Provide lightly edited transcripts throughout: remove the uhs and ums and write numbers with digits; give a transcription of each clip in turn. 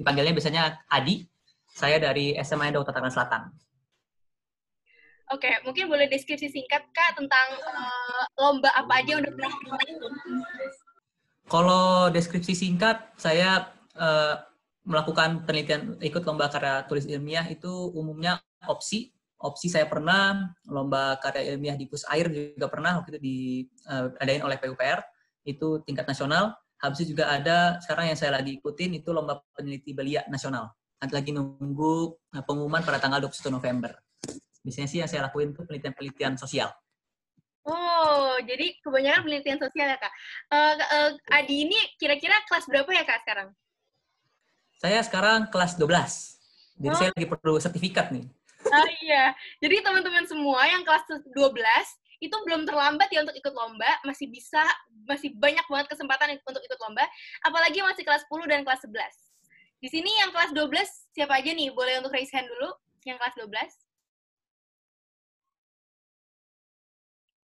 Dipanggilnya biasanya Adi. Saya dari SMA Indo Tangerang Selatan. Oke, mungkin boleh deskripsi singkat Kak tentang lomba apa aja yang udah pernah ikut? Kalau deskripsi singkat, saya melakukan penelitian ikut lomba karya tulis ilmiah itu umumnya opsi. Opsi saya pernah, lomba karya ilmiah di Pus Air juga pernah, waktu itu diadain oleh PUPR, itu tingkat nasional. Habis itu juga ada, sekarang yang saya lagi ikutin, itu lomba peneliti belia nasional. Nanti lagi nunggu pengumuman pada tanggal 21 November. Biasanya sih yang saya lakuin itu penelitian-penelitian sosial. Oh, jadi kebanyakan penelitian sosial ya Kak. Adi ini kira-kira kelas berapa ya Kak sekarang? Saya sekarang kelas 12. Jadi saya lagi perlu sertifikat nih. Iya. Jadi teman-teman semua yang kelas 12 itu belum terlambat ya untuk ikut lomba, masih banyak banget kesempatan untuk ikut lomba, apalagi masih kelas 10 dan kelas 11. Di sini yang kelas 12 siapa aja nih? Boleh untuk raise hand dulu yang kelas 12?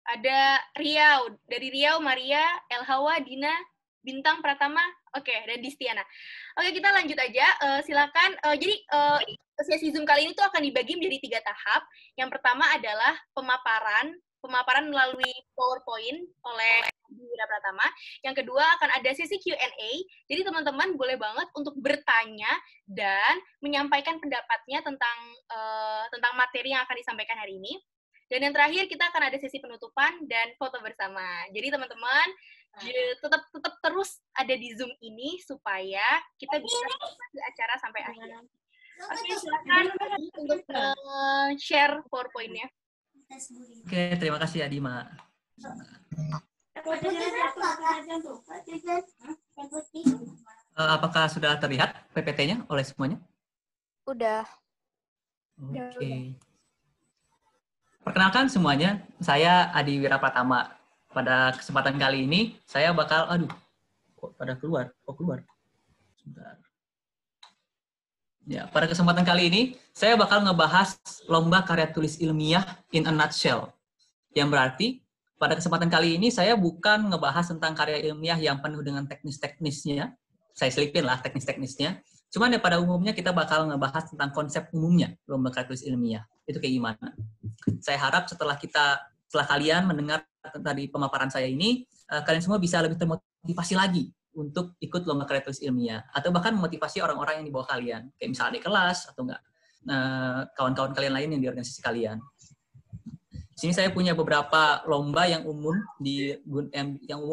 Ada Riau, dari Riau, Maria, Elhawa, Dina, Bintang, Pratama, oke, dan Distiana. Oke, kita lanjut aja. Silakan. Jadi sesi Zoom kali ini tuh akan dibagi menjadi 3 tahap. Yang pertama adalah pemaparan melalui PowerPoint oleh Wira Pratama. Yang kedua akan ada sesi Q&A. Jadi teman-teman boleh banget untuk bertanya dan menyampaikan pendapatnya tentang materi yang akan disampaikan hari ini. Dan yang terakhir kita akan ada sesi penutupan dan foto bersama. Jadi teman-teman tetap terus ada di Zoom ini supaya kita bisa menikmati acara sampai akhir. Oke, silakan untuk share PowerPoint-nya. Oke, terima kasih Adima. Apakah sudah terlihat PPT-nya oleh semuanya? Udah. Oke. Perkenalkan semuanya, saya Adi Wira Pratama. Pada kesempatan kali ini, saya bakal, kok pada keluar? Sebentar. Ya, pada kesempatan kali ini, saya bakal ngebahas lomba karya tulis ilmiah in a nutshell. Yang berarti, pada kesempatan kali ini, saya bukan ngebahas tentang karya ilmiah yang penuh dengan teknis-teknisnya. Saya selipin lah teknis-teknisnya. Cuman ya pada umumnya kita bakal ngebahas tentang konsep umumnya lomba karya tulis ilmiah. Itu kayak gimana? Saya harap setelah kalian mendengar tadi pemaparan saya ini, kalian semua bisa lebih termotivasi lagi untuk ikut lomba karya tulis ilmiah, atau bahkan memotivasi orang-orang yang di bawah kalian, kayak misalnya di kelas, atau enggak kawan-kawan kalian lain yang di organisasi kalian. Di sini saya punya beberapa lomba yang umum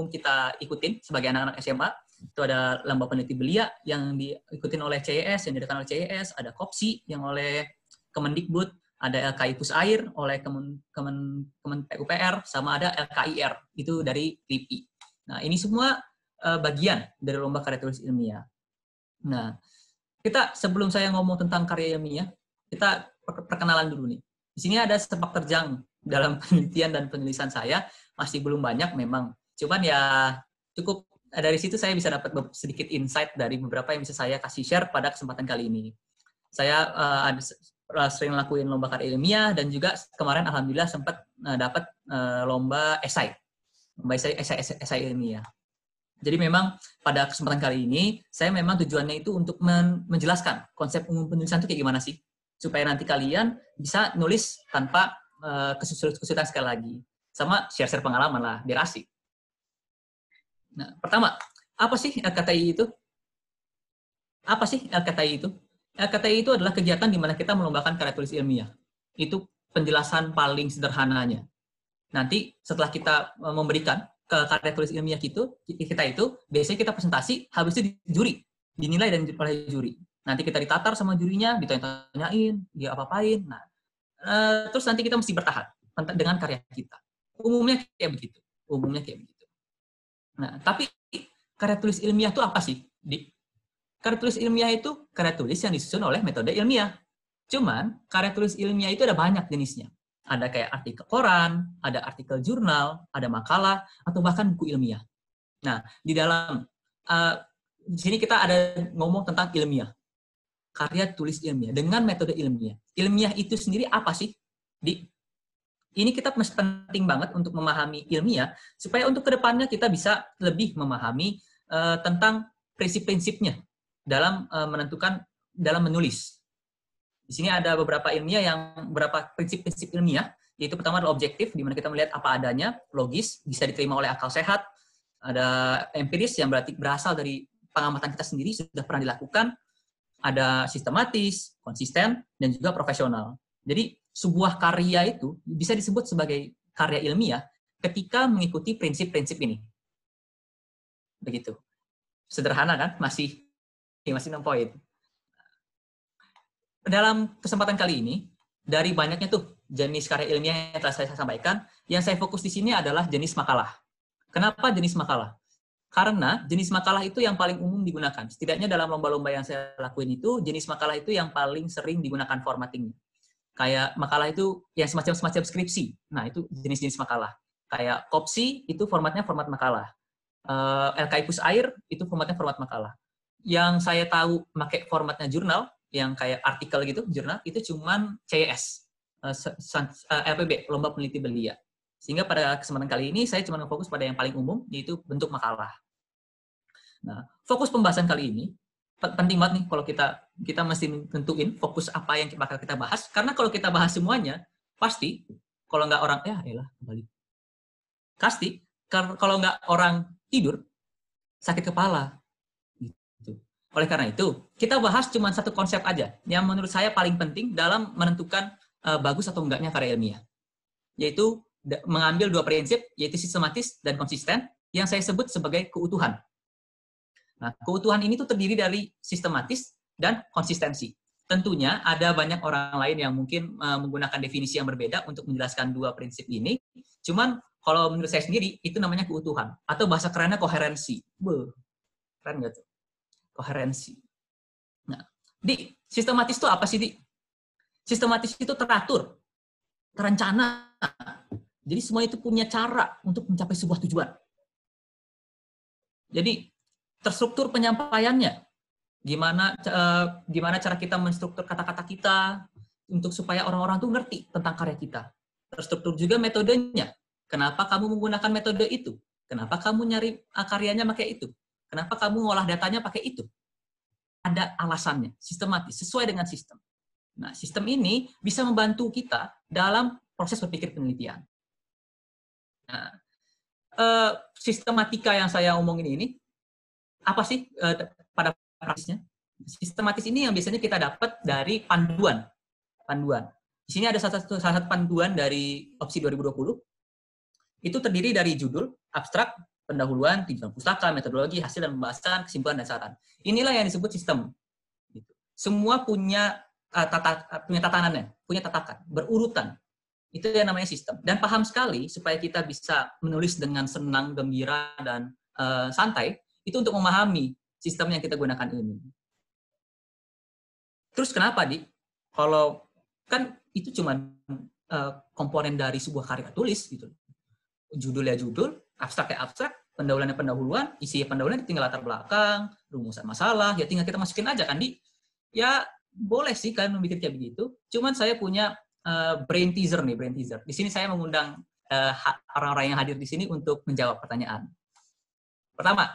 kita ikutin sebagai anak-anak SMA. Itu ada lomba peneliti belia yang diikutin oleh CES, yang diadakan oleh CES, ada KOPSI yang oleh Kemendikbud, ada LKI Pus Air oleh Kemen PUPR, sama ada LKIR, itu dari LIPI. Nah, ini semua bagian dari lomba karya tulis ilmiah. Nah, kita sebelum saya ngomong tentang karya ilmiah, kita perkenalan dulu nih. Di sini ada sepak terjang dalam penelitian dan penulisan saya, masih belum banyak memang. Cuman ya cukup dari situ saya bisa dapat sedikit insight dari beberapa yang bisa saya kasih share pada kesempatan kali ini. Saya sering lakuin lomba karya ilmiah dan juga kemarin alhamdulillah sempat dapat lomba esai ilmiah. Jadi memang pada kesempatan kali ini saya memang tujuannya itu untuk menjelaskan konsep umum penulisan itu kayak gimana sih, supaya nanti kalian bisa nulis tanpa kesulitan sekali lagi, sama share pengalaman lah biar asik. Nah, pertama, apa sih LKTI itu? Apa sih LKTI itu? LKTI itu adalah kegiatan di mana kita melombakan karya tulis ilmiah. Itu penjelasan paling sederhananya. Nanti setelah kita memberikan ke karya tulis ilmiah kita itu biasanya kita presentasi, habis itu dinilai dan oleh juri. Nanti kita ditatar sama jurinya, ditanya-tanyain, dia apa-apain. Nah, terus nanti kita mesti bertahan dengan karya kita. Umumnya kayak begitu. Nah, tapi karya tulis ilmiah itu apa sih? Karya tulis ilmiah itu karya tulis yang disusun oleh metode ilmiah. Cuman, karya tulis ilmiah itu ada banyak jenisnya. Ada kayak artikel koran, ada artikel jurnal, ada makalah, atau bahkan buku ilmiah. Nah, di sini kita ada ngomong tentang ilmiah. Karya tulis ilmiah dengan metode ilmiah. Ilmiah itu sendiri apa sih? Ini kita penting banget untuk memahami ilmiah, supaya untuk kedepannya kita bisa lebih memahami tentang prinsip-prinsipnya dalam dalam menulis. Di sini ada beberapa prinsip-prinsip ilmiah, yaitu pertama adalah objektif, di mana kita melihat apa adanya, logis, bisa diterima oleh akal sehat. Ada empiris yang berarti berasal dari pengamatan kita sendiri, sudah pernah dilakukan. Ada sistematis, konsisten, dan juga profesional. Jadi sebuah karya itu bisa disebut sebagai karya ilmiah ketika mengikuti prinsip-prinsip ini. Begitu. Sederhana kan? Masih 6 poin. Dalam kesempatan kali ini, dari banyaknya tuh jenis karya ilmiah yang telah saya sampaikan, yang saya fokus di sini adalah jenis makalah. Kenapa jenis makalah? Karena jenis makalah itu yang paling umum digunakan. Setidaknya dalam lomba-lomba yang saya lakuin itu, jenis makalah itu yang paling sering digunakan formattingnya. Kayak makalah itu yang semacam skripsi. Nah, itu jenis-jenis makalah. Kayak kopsi, itu formatnya format makalah. LKI Pusair, itu formatnya format makalah. Yang saya tahu pakai formatnya jurnal, yang kayak artikel gitu, jurnal, itu cuman CES, LPB, Lomba Peneliti Belia. Sehingga pada kesempatan kali ini, saya cuma fokus pada yang paling umum, yaitu bentuk makalah. Nah, fokus pembahasan kali ini, penting banget nih kalau kita mesti tentuin fokus apa yang bakal kita bahas, karena kalau kita bahas semuanya, pasti, kalau nggak orang, kembali. Pasti, kalau nggak orang tidur, sakit kepala. Oleh karena itu, kita bahas cuma satu konsep aja, yang menurut saya paling penting dalam menentukan bagus atau enggaknya karya ilmiah. Yaitu mengambil 2 prinsip, yaitu sistematis dan konsisten, yang saya sebut sebagai keutuhan. Nah, keutuhan ini tuh terdiri dari sistematis dan konsistensi. Tentunya ada banyak orang lain yang mungkin menggunakan definisi yang berbeda untuk menjelaskan 2 prinsip ini. Cuman kalau menurut saya sendiri, itu namanya keutuhan. Atau bahasa kerennya koherensi. Keren nggak tuh? Koherensi. Nah, sistematis itu apa sih, Di? Sistematis itu teratur, terencana. Jadi semua itu punya cara untuk mencapai sebuah tujuan. Jadi terstruktur penyampaiannya. Gimana cara kita menstruktur kata-kata kita untuk supaya orang-orang tuh ngerti tentang karya kita. Terstruktur juga metodenya. Kenapa kamu menggunakan metode itu? Kenapa kamu nyari karyanya pakai itu? Kenapa kamu ngolah datanya pakai itu? Ada alasannya, sistematis, sesuai dengan sistem. Nah, sistem ini bisa membantu kita dalam proses berpikir penelitian. Nah, sistematika yang saya omongin ini, apa sih pada praktisnya? Sistematis ini yang biasanya kita dapat dari panduan. Di sini ada salah satu panduan dari opsi 2020. Itu terdiri dari judul, abstrak, pendahuluan, tujuan pustaka, metodologi, hasil dan pembahasan, kesimpulan dan saran. Inilah yang disebut sistem. Semua punya tatanannya, punya tatakan, berurutan. Itu yang namanya sistem. Dan paham sekali supaya kita bisa menulis dengan senang, gembira, dan santai, itu untuk memahami sistem yang kita gunakan ini. Terus kenapa, Di? Kalau kan itu cuma komponen dari sebuah karya tulis gitu. Judulnya judul, abstraknya abstrak, pendahuluannya pendahuluan, isi pendahuluan tinggal latar belakang, rumusan masalah, ya tinggal kita masukin aja kan, Di. Ya boleh sih kalian memikir kayak begitu. Cuman saya punya brain teaser nih, brain teaser. Di sini saya mengundang orang-orang yang hadir di sini untuk menjawab pertanyaan. Pertama,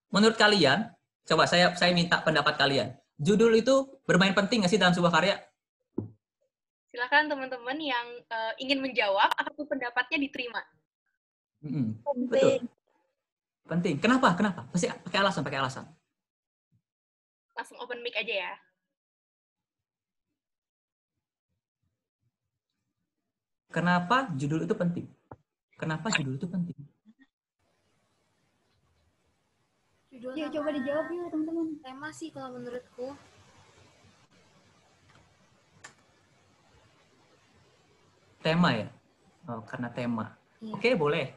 menurut kalian, coba saya minta pendapat kalian. Judul itu bermain penting nggak sih dalam sebuah karya? Silakan teman-teman yang ingin menjawab, apapun pendapatnya diterima. Betul. Penting. Kenapa? Pasti pakai alasan. Langsung open mic aja ya. Kenapa judul itu penting? Yuk coba dijawab yuk teman-teman. Tema sih kalau menurutku. Tema ya? Oh, karena tema. Iya. Oke, boleh.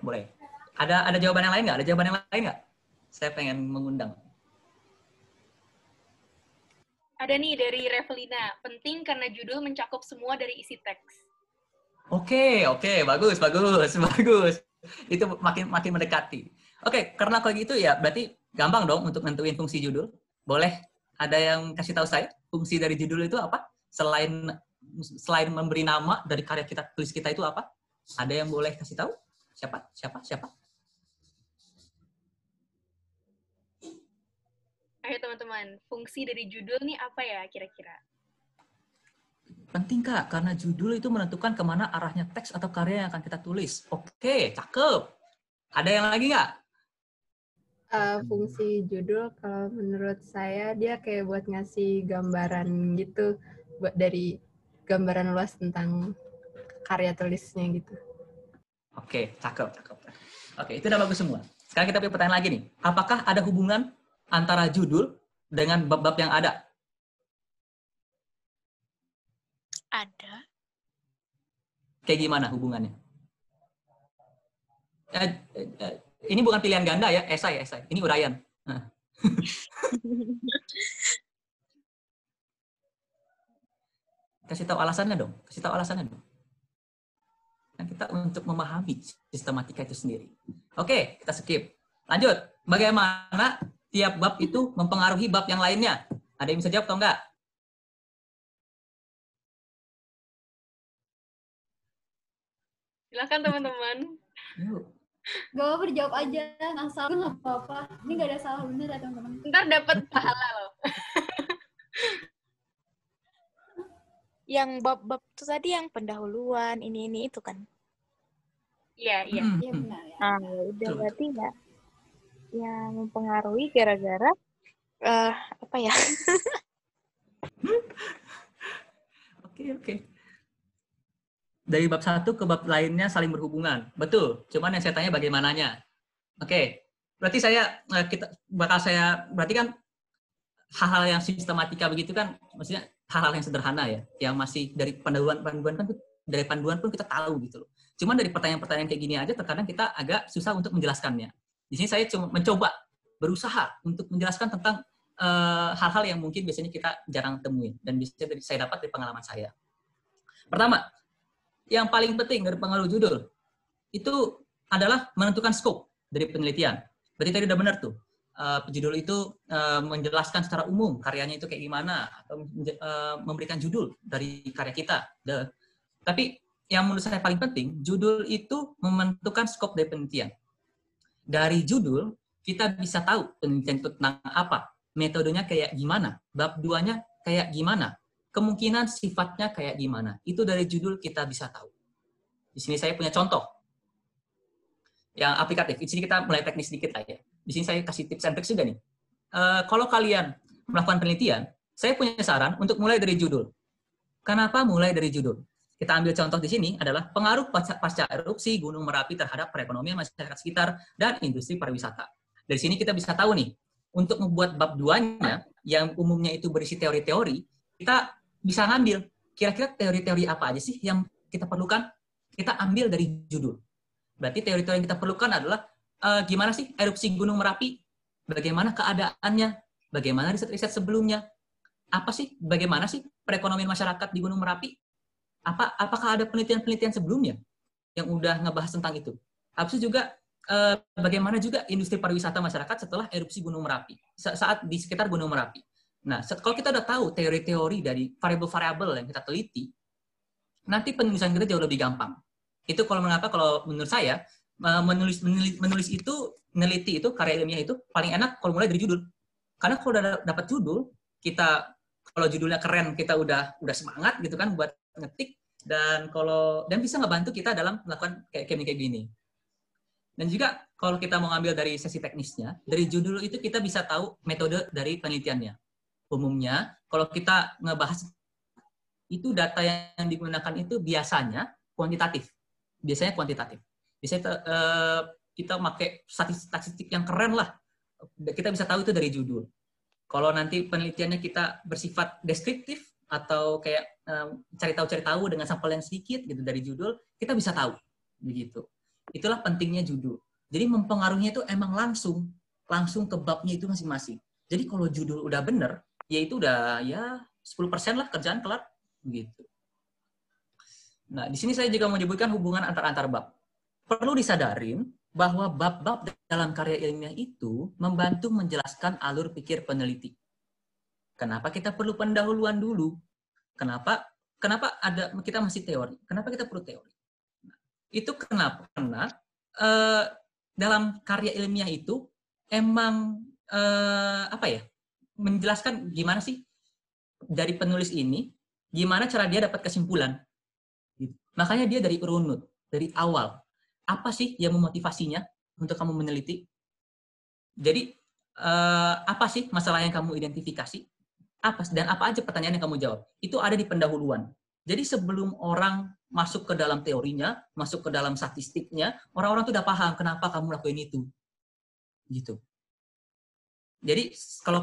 Ada jawaban yang lain nggak? Saya pengen mengundang. Ada nih dari Revelina. Penting karena judul mencakup semua dari isi teks. Oke, bagus. Itu makin mendekati. Oke, karena kalau gitu ya berarti gampang dong untuk nentuin fungsi judul. Boleh ada yang kasih tahu saya fungsi dari judul itu apa? Selain memberi nama dari karya kita tulis kita itu apa? Ada yang boleh kasih tahu? Siapa? Ayo teman-teman, fungsi dari judul nih apa ya kira-kira? Penting, Kak, karena judul itu menentukan kemana arahnya teks atau karya yang akan kita tulis. Oke, cakep. Ada yang lagi nggak? Fungsi judul kalau menurut saya dia kayak buat ngasih gambaran gitu dari gambaran luas tentang karya tulisnya gitu. Oke, cakep. Oke, itu udah bagus semua. Sekarang kita punya pertanyaan lagi nih. Apakah ada hubungan antara judul dengan bab-bab yang ada? Ada. Kayak gimana hubungannya? Ini bukan pilihan ganda ya, esai. Ini uraian. Nah. Kasih tahu alasannya dong. Kan kita untuk memahami sistematika itu sendiri. Oke, kita skip. Lanjut. Bagaimana tiap bab itu mempengaruhi bab yang lainnya? Ada yang bisa jawab atau enggak? Silakan teman-teman. Yuk. Gak apa-apa dijawab aja, asal nggak apa-apa. Ini nggak ada salah benar ya teman-teman. Ntar dapat pahala loh. Yang bab-bab itu tadi yang pendahuluan, ini itu kan. Iya. Iya benar ya. Nah, ya udah Betul. berarti ya yang mempengaruhi gara-gara apa ya? Oke. Dari bab satu ke bab lainnya saling berhubungan. Betul. Cuman yang saya tanya bagaimananya. Oke. Berarti berarti kan hal-hal yang sistematika begitu kan, maksudnya hal-hal yang sederhana ya, yang masih dari panduan pun kita tahu gitu loh. Cuman dari pertanyaan-pertanyaan kayak gini aja terkadang kita agak susah untuk menjelaskannya. Di sini saya cuma mencoba berusaha untuk menjelaskan tentang hal-hal yang mungkin biasanya kita jarang temuin dan bisa saya dapat dari pengalaman saya. Pertama, yang paling penting dari pengaruh judul itu adalah menentukan scope dari penelitian. Berarti tadi udah benar tuh. Judul itu menjelaskan secara umum karyanya itu kayak gimana, atau memberikan judul dari karya kita. Tapi yang menurut saya paling penting, judul itu menentukan scope dari penelitian. Dari judul, kita bisa tahu penelitian itu tentang apa, metodenya kayak gimana, bab 2-nya kayak gimana, kemungkinan sifatnya kayak gimana. Itu dari judul kita bisa tahu. Di sini saya punya contoh yang aplikatif. Di sini kita mulai teknis sedikit lah ya. Di sini saya kasih tips and tricks juga nih. Kalau kalian melakukan penelitian, saya punya saran untuk mulai dari judul. Kenapa mulai dari judul? Kita ambil contoh di sini adalah pengaruh pasca erupsi Gunung Merapi terhadap perekonomian masyarakat sekitar dan industri pariwisata. Dari sini kita bisa tahu nih, untuk membuat bab 2-nya yang umumnya itu berisi teori-teori, kita bisa ngambil kira-kira teori-teori apa aja sih yang kita perlukan, kita ambil dari judul. Berarti teori-teori yang kita perlukan adalah gimana sih erupsi Gunung Merapi, bagaimana keadaannya, bagaimana riset-riset sebelumnya, bagaimana sih perekonomian masyarakat di Gunung Merapi, apakah ada penelitian-penelitian sebelumnya yang udah ngebahas tentang itu. Habis itu juga bagaimana juga industri pariwisata masyarakat setelah erupsi Gunung Merapi, saat di sekitar Gunung Merapi. Nah, kalau kita udah tahu teori-teori dari variabel-variabel yang kita teliti, nanti penulisan kita jauh lebih gampang. Itu kalau menurut saya, meneliti itu, karya ilmiah itu paling enak kalau mulai dari judul. Karena kalau udah dapat judul, kalau judulnya keren, kita udah semangat gitu kan buat ngetik, dan bisa ngebantu kita dalam melakukan kayak gini. Dan juga kalau kita mau ngambil dari sesi teknisnya, dari judul itu kita bisa tahu metode dari penelitiannya. Umumnya, kalau kita ngebahas itu data yang digunakan itu biasanya kuantitatif. Biasanya kita pakai statistik yang keren lah. Kita bisa tahu itu dari judul. Kalau nanti penelitiannya kita bersifat deskriptif atau kayak cari tahu dengan sampel yang sedikit gitu dari judul, kita bisa tahu begitu. Itulah pentingnya judul. Jadi mempengaruhinya itu emang langsung ke babnya itu masing-masing. Jadi kalau judul udah bener, ya itu udah 10% lah kerjaan kelar begitu. Nah, di sini saya juga menyebutkan hubungan antar bab. Perlu disadarin bahwa bab-bab dalam karya ilmiah itu membantu menjelaskan alur pikir peneliti. Kenapa kita perlu pendahuluan dulu? Kenapa kita masih teori? Kenapa kita perlu teori? Itu kenapa? Karena dalam karya ilmiah itu emang menjelaskan gimana sih dari penulis ini, gimana cara dia dapat kesimpulan. Makanya dia dari runut, dari awal. Apa sih yang memotivasinya untuk kamu meneliti? Jadi, apa sih masalah yang kamu identifikasi? Dan apa aja pertanyaan yang kamu jawab? Itu ada di pendahuluan. Jadi sebelum orang masuk ke dalam teorinya, masuk ke dalam statistiknya, orang-orang tuh udah paham kenapa kamu lakuin itu. Gitu. Jadi kalau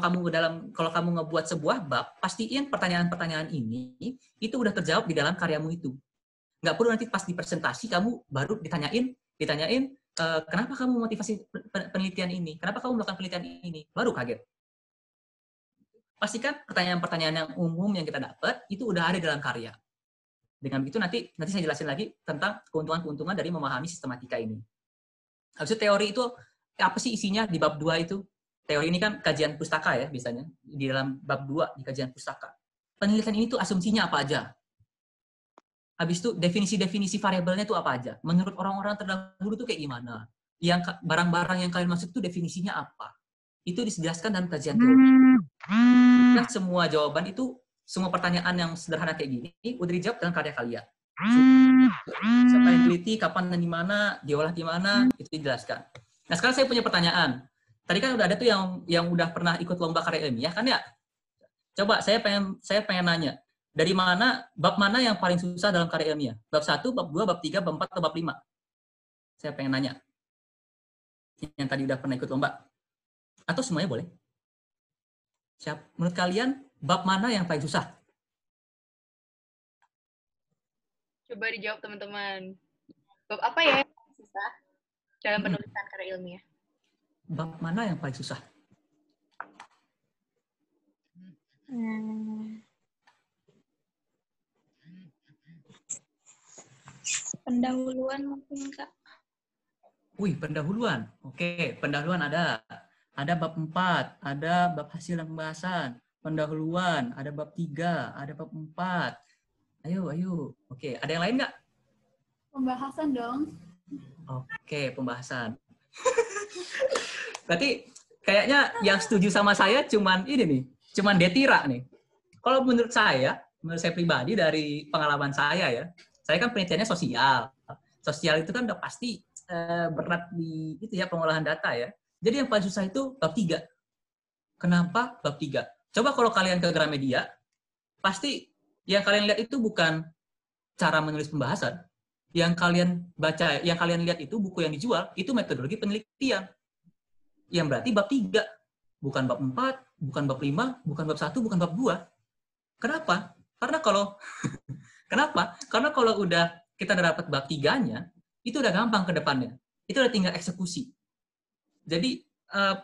kamu ngebuat sebuah bab, pastiin pertanyaan-pertanyaan ini itu udah terjawab di dalam karyamu itu. Nggak perlu nanti pas di presentasi kamu baru ditanyain kenapa kamu motivasi penelitian ini? Kenapa kamu melakukan penelitian ini? Baru kaget. Pastikan pertanyaan-pertanyaan yang umum yang kita dapat itu udah ada dalam karya. Dengan begitu nanti saya jelasin lagi tentang keuntungan-keuntungan dari memahami sistematika ini. Habis itu teori itu apa sih isinya di bab 2 itu? Teori ini kan kajian pustaka ya biasanya. Di dalam bab 2 di kajian pustaka. Penelitian ini tuh asumsinya apa aja? Habis itu definisi-definisi variabelnya itu apa aja? Menurut orang-orang terdahulu itu kayak gimana? Yang barang-barang yang kalian maksud itu definisinya apa? Itu dijelaskan dalam kajian teori. Nah, semua jawaban itu, semua pertanyaan yang sederhana kayak gini, udah dijawab dalam karya kalian. Siapa yang teliti, kapan dan di mana, diolah di mana, itu dijelaskan. Nah, sekarang saya punya pertanyaan. Tadi kan udah ada tuh yang udah pernah ikut lomba karya ilmiah kan ya? Coba saya pengen nanya. Dari bab mana yang paling susah dalam karya ilmiah? Bab 1, bab 2, bab 3, bab 4, atau bab 5? Saya pengen nanya. Yang tadi udah pernah ikut lomba. Atau semuanya boleh? Menurut kalian, bab mana yang paling susah? Coba dijawab teman-teman. Bab apa ya yang paling susah dalam penulisan karya ilmiah? Bab mana yang paling susah? Pendahuluan mungkin, Kak. Wih, pendahuluan. Oke, pendahuluan ada. Ada bab 4, ada bab hasil dan pembahasan. Pendahuluan, ada bab 3, ada bab 4. Ayo. Oke, ada yang lain nggak? Pembahasan dong. Oke, pembahasan. Berarti kayaknya yang setuju sama saya cuman Detira nih. Kalau menurut saya pribadi dari pengalaman saya ya, saya kan penelitiannya sosial. Sosial itu kan udah pasti berat di itu ya pengolahan data ya. Jadi yang paling susah itu bab 3. Kenapa bab 3? Coba kalau kalian ke Gramedia, pasti yang kalian lihat itu bukan cara menulis pembahasan. Yang kalian baca, yang kalian lihat itu buku yang dijual, itu metodologi penelitian. Yang berarti bab 3. Bukan bab 4, bukan bab 5, bukan bab 1, bukan bab 2. Kenapa? Karena kalau udah kita udah dapat bab 3-nya, itu udah gampang ke depannya. Itu udah tinggal eksekusi. Jadi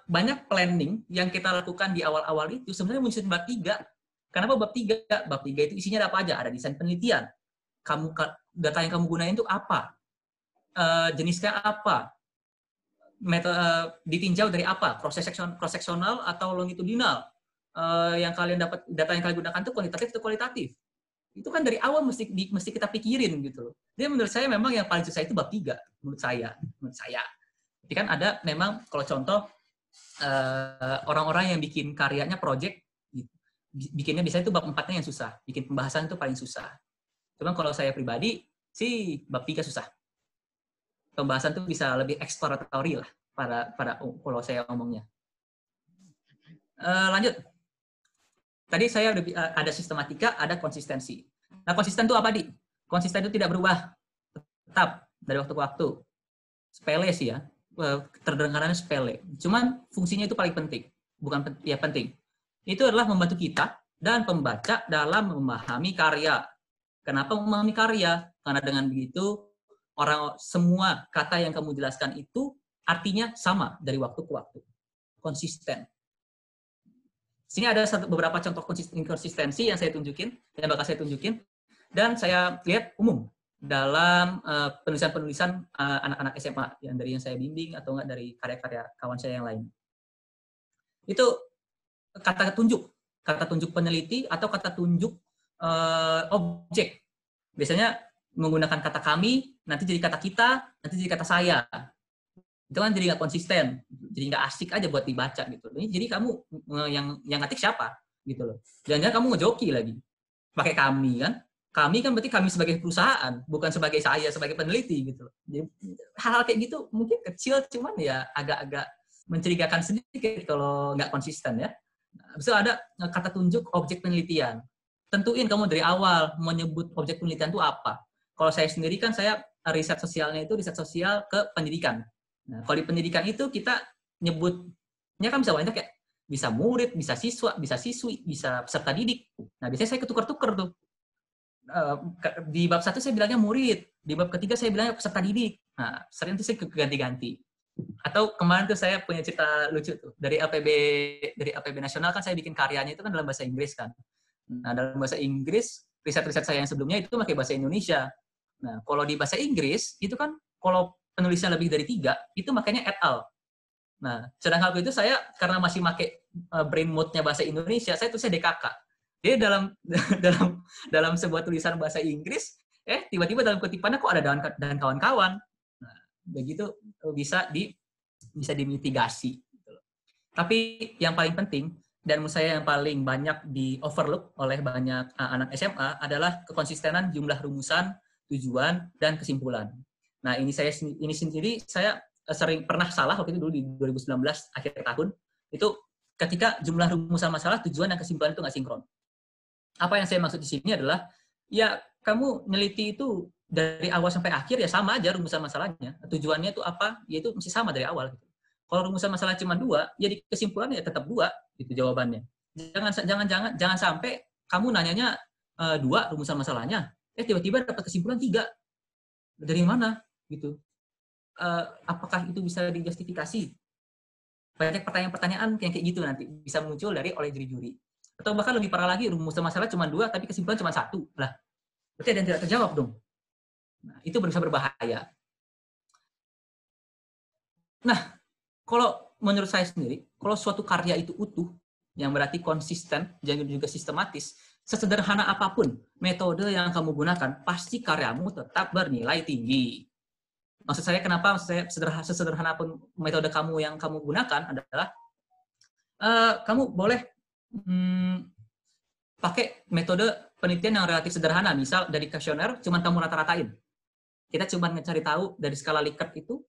banyak planning yang kita lakukan di awal-awal itu sebenarnya muncul bab 3. Kenapa bab 3? Bab 3 itu isinya ada apa aja? Ada desain penelitian. Data yang kamu gunain itu apa? Jenisnya apa? Ditinjau dari apa? Cross-sectional atau longitudinal? Yang kalian dapat, data yang kalian gunakan itu kuantitatif atau kualitatif? Itu kan dari awal mesti kita pikirin gitu loh. Jadi menurut saya memang yang paling susah itu bab 3 menurut saya. Jadi kan ada memang kalau contoh orang-orang yang bikin karyanya project bikinnya biasanya itu bab 4-nya yang susah. Bikin pembahasan itu paling susah. Cuman kalau saya pribadi sih bab 3 susah. Pembahasan itu bisa lebih exploratory lah pada kalau saya ngomongnya. Lanjut. Tadi saya udah ada sistematika, ada konsistensi. Nah, konsisten itu apa, Di? Konsisten itu tidak berubah. Tetap dari waktu ke waktu. Sepele sih ya. Terdengarannya sepele. Cuman fungsinya itu paling penting. Bukan ya penting. Itu adalah membantu kita dan pembaca dalam memahami karya. Kenapa memahami karya? Karena dengan begitu semua kata yang kamu jelaskan itu artinya sama dari waktu ke waktu. Konsisten. Sini ada beberapa contoh konsistensi yang bakal saya tunjukin, dan saya lihat umum dalam penulisan-penulisan anak-anak SMA yang dari yang saya bimbing atau enggak dari karya-karya kawan saya yang lain. Itu kata tunjuk peneliti atau kata tunjuk objek. Biasanya menggunakan kata kami, nanti jadi kata kita, nanti jadi kata saya. itu kan jadi nggak konsisten, jadi nggak asik aja buat dibaca gitu. Jadi kamu yang ngetik siapa gitu loh. Jangan-jangan kamu ngejoki lagi pakai kami kan. Kami kan berarti kami sebagai perusahaan, bukan sebagai saya sebagai peneliti gitu loh. Jadi hal-hal kayak gitu mungkin kecil, cuman ya agak-agak mencurigakan sedikit kalau nggak konsisten ya. Habis itu ada kata tunjuk objek penelitian. Tentuin kamu dari awal mau nyebut objek penelitian itu apa. Kalau saya sendiri kan saya riset sosialnya itu riset sosial ke pendidikan. Nah, kalau di pendidikan itu kita nyebutnya kan bisa banyak ya. Bisa murid, bisa siswa, bisa siswi, bisa peserta didik. Nah, biasanya saya ketukar-tukar tuh. Di bab 1 saya bilangnya murid, di bab ketiga saya bilangnya peserta didik. Nah, sering itu saya ganti-ganti. Atau kemarin tuh saya punya cerita lucu tuh. Dari LPB Nasional kan saya bikin karyanya itu kan dalam bahasa Inggris kan. Nah, dalam bahasa Inggris, riset-riset saya yang sebelumnya itu pakai bahasa Indonesia. Nah, kalau di bahasa Inggris, itu kan kalau penulisnya lebih dari 3, itu makanya et al. Nah, sedangkan waktu itu saya, karena masih pakai brain mode-nya bahasa Indonesia, saya tulisnya DKK. Jadi dalam sebuah tulisan bahasa Inggris, tiba-tiba dalam kutipannya kok ada dan kawan-kawan. Nah, begitu bisa dimitigasi. Tapi yang paling penting, dan menurut saya yang paling banyak di overlook oleh banyak anak SMA adalah kekonsistenan jumlah rumusan, tujuan, dan kesimpulan. Nah, ini sendiri saya sering pernah salah waktu itu dulu di 2019 akhir tahun, itu ketika jumlah rumusan masalah, tujuan, dan kesimpulan itu nggak sinkron. Apa yang saya maksud di sini adalah, ya kamu neliti itu dari awal sampai akhir ya sama aja rumusan masalahnya. Tujuannya itu apa? Ya itu mesti sama dari awal. Gitu. Kalau rumusan masalah cuma 2, ya di kesimpulannya ya tetap 2 gitu jawabannya. Jangan sampai kamu nanyanya 2 rumusan masalahnya, tiba-tiba dapat kesimpulan 3. Dari mana gitu? Apakah itu bisa dijustifikasi? Banyak pertanyaan-pertanyaan yang kayak gitu nanti bisa muncul oleh juri-juri. Atau bahkan lebih parah lagi, rumusan masalah cuma 2 tapi kesimpulan cuma 1. Lah, berarti ada yang tidak terjawab dong. Nah, itu bisa berbahaya. Nah, kalau menurut saya sendiri, kalau suatu karya itu utuh, yang berarti konsisten, dan juga sistematis, sesederhana apapun metode yang kamu gunakan, pasti karyamu tetap bernilai tinggi. Maksud saya kenapa sesederhana pun metode kamu yang kamu gunakan adalah kamu boleh pakai metode penelitian yang relatif sederhana, misal dari kuesioner cuma kamu rata-ratain. Kita cuma mencari tahu dari skala Likert itu,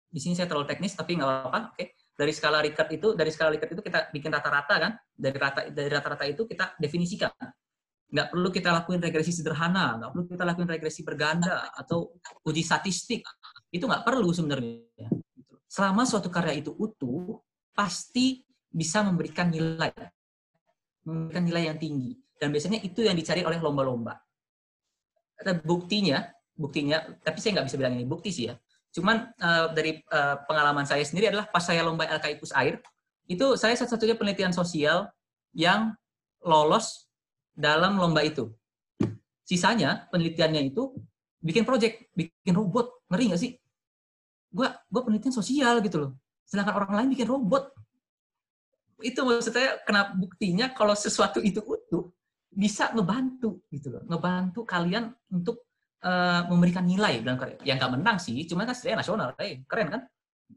di sini saya terlalu teknis tapi nggak apa-apa, oke. Dari skala Likert itu kita bikin rata-rata kan, dari rata-rata itu kita definisikan. Nggak perlu kita lakuin regresi sederhana, nggak perlu kita lakuin regresi berganda atau uji statistik. Itu nggak perlu sebenarnya. Selama suatu karya itu utuh, pasti bisa memberikan nilai yang tinggi. Dan biasanya itu yang dicari oleh lomba-lomba. Buktinya, tapi saya nggak bisa bilang ini bukti sih ya. Cuman dari pengalaman saya sendiri adalah pas saya lomba LKI Pusair, itu saya satu-satunya penelitian sosial yang lolos dalam lomba itu. Sisanya penelitiannya itu bikin project, bikin robot. Ngeri nggak sih? Gua penelitian sosial gitu loh. Sedangkan orang lain bikin robot. Itu maksud saya kenapa buktinya kalau sesuatu itu utuh bisa ngebantu gitu loh. Ngebantu kalian untuk memberikan nilai dalam karya. Yang nggak menang sih, cuma kan sebenarnya nasional. Keren kan?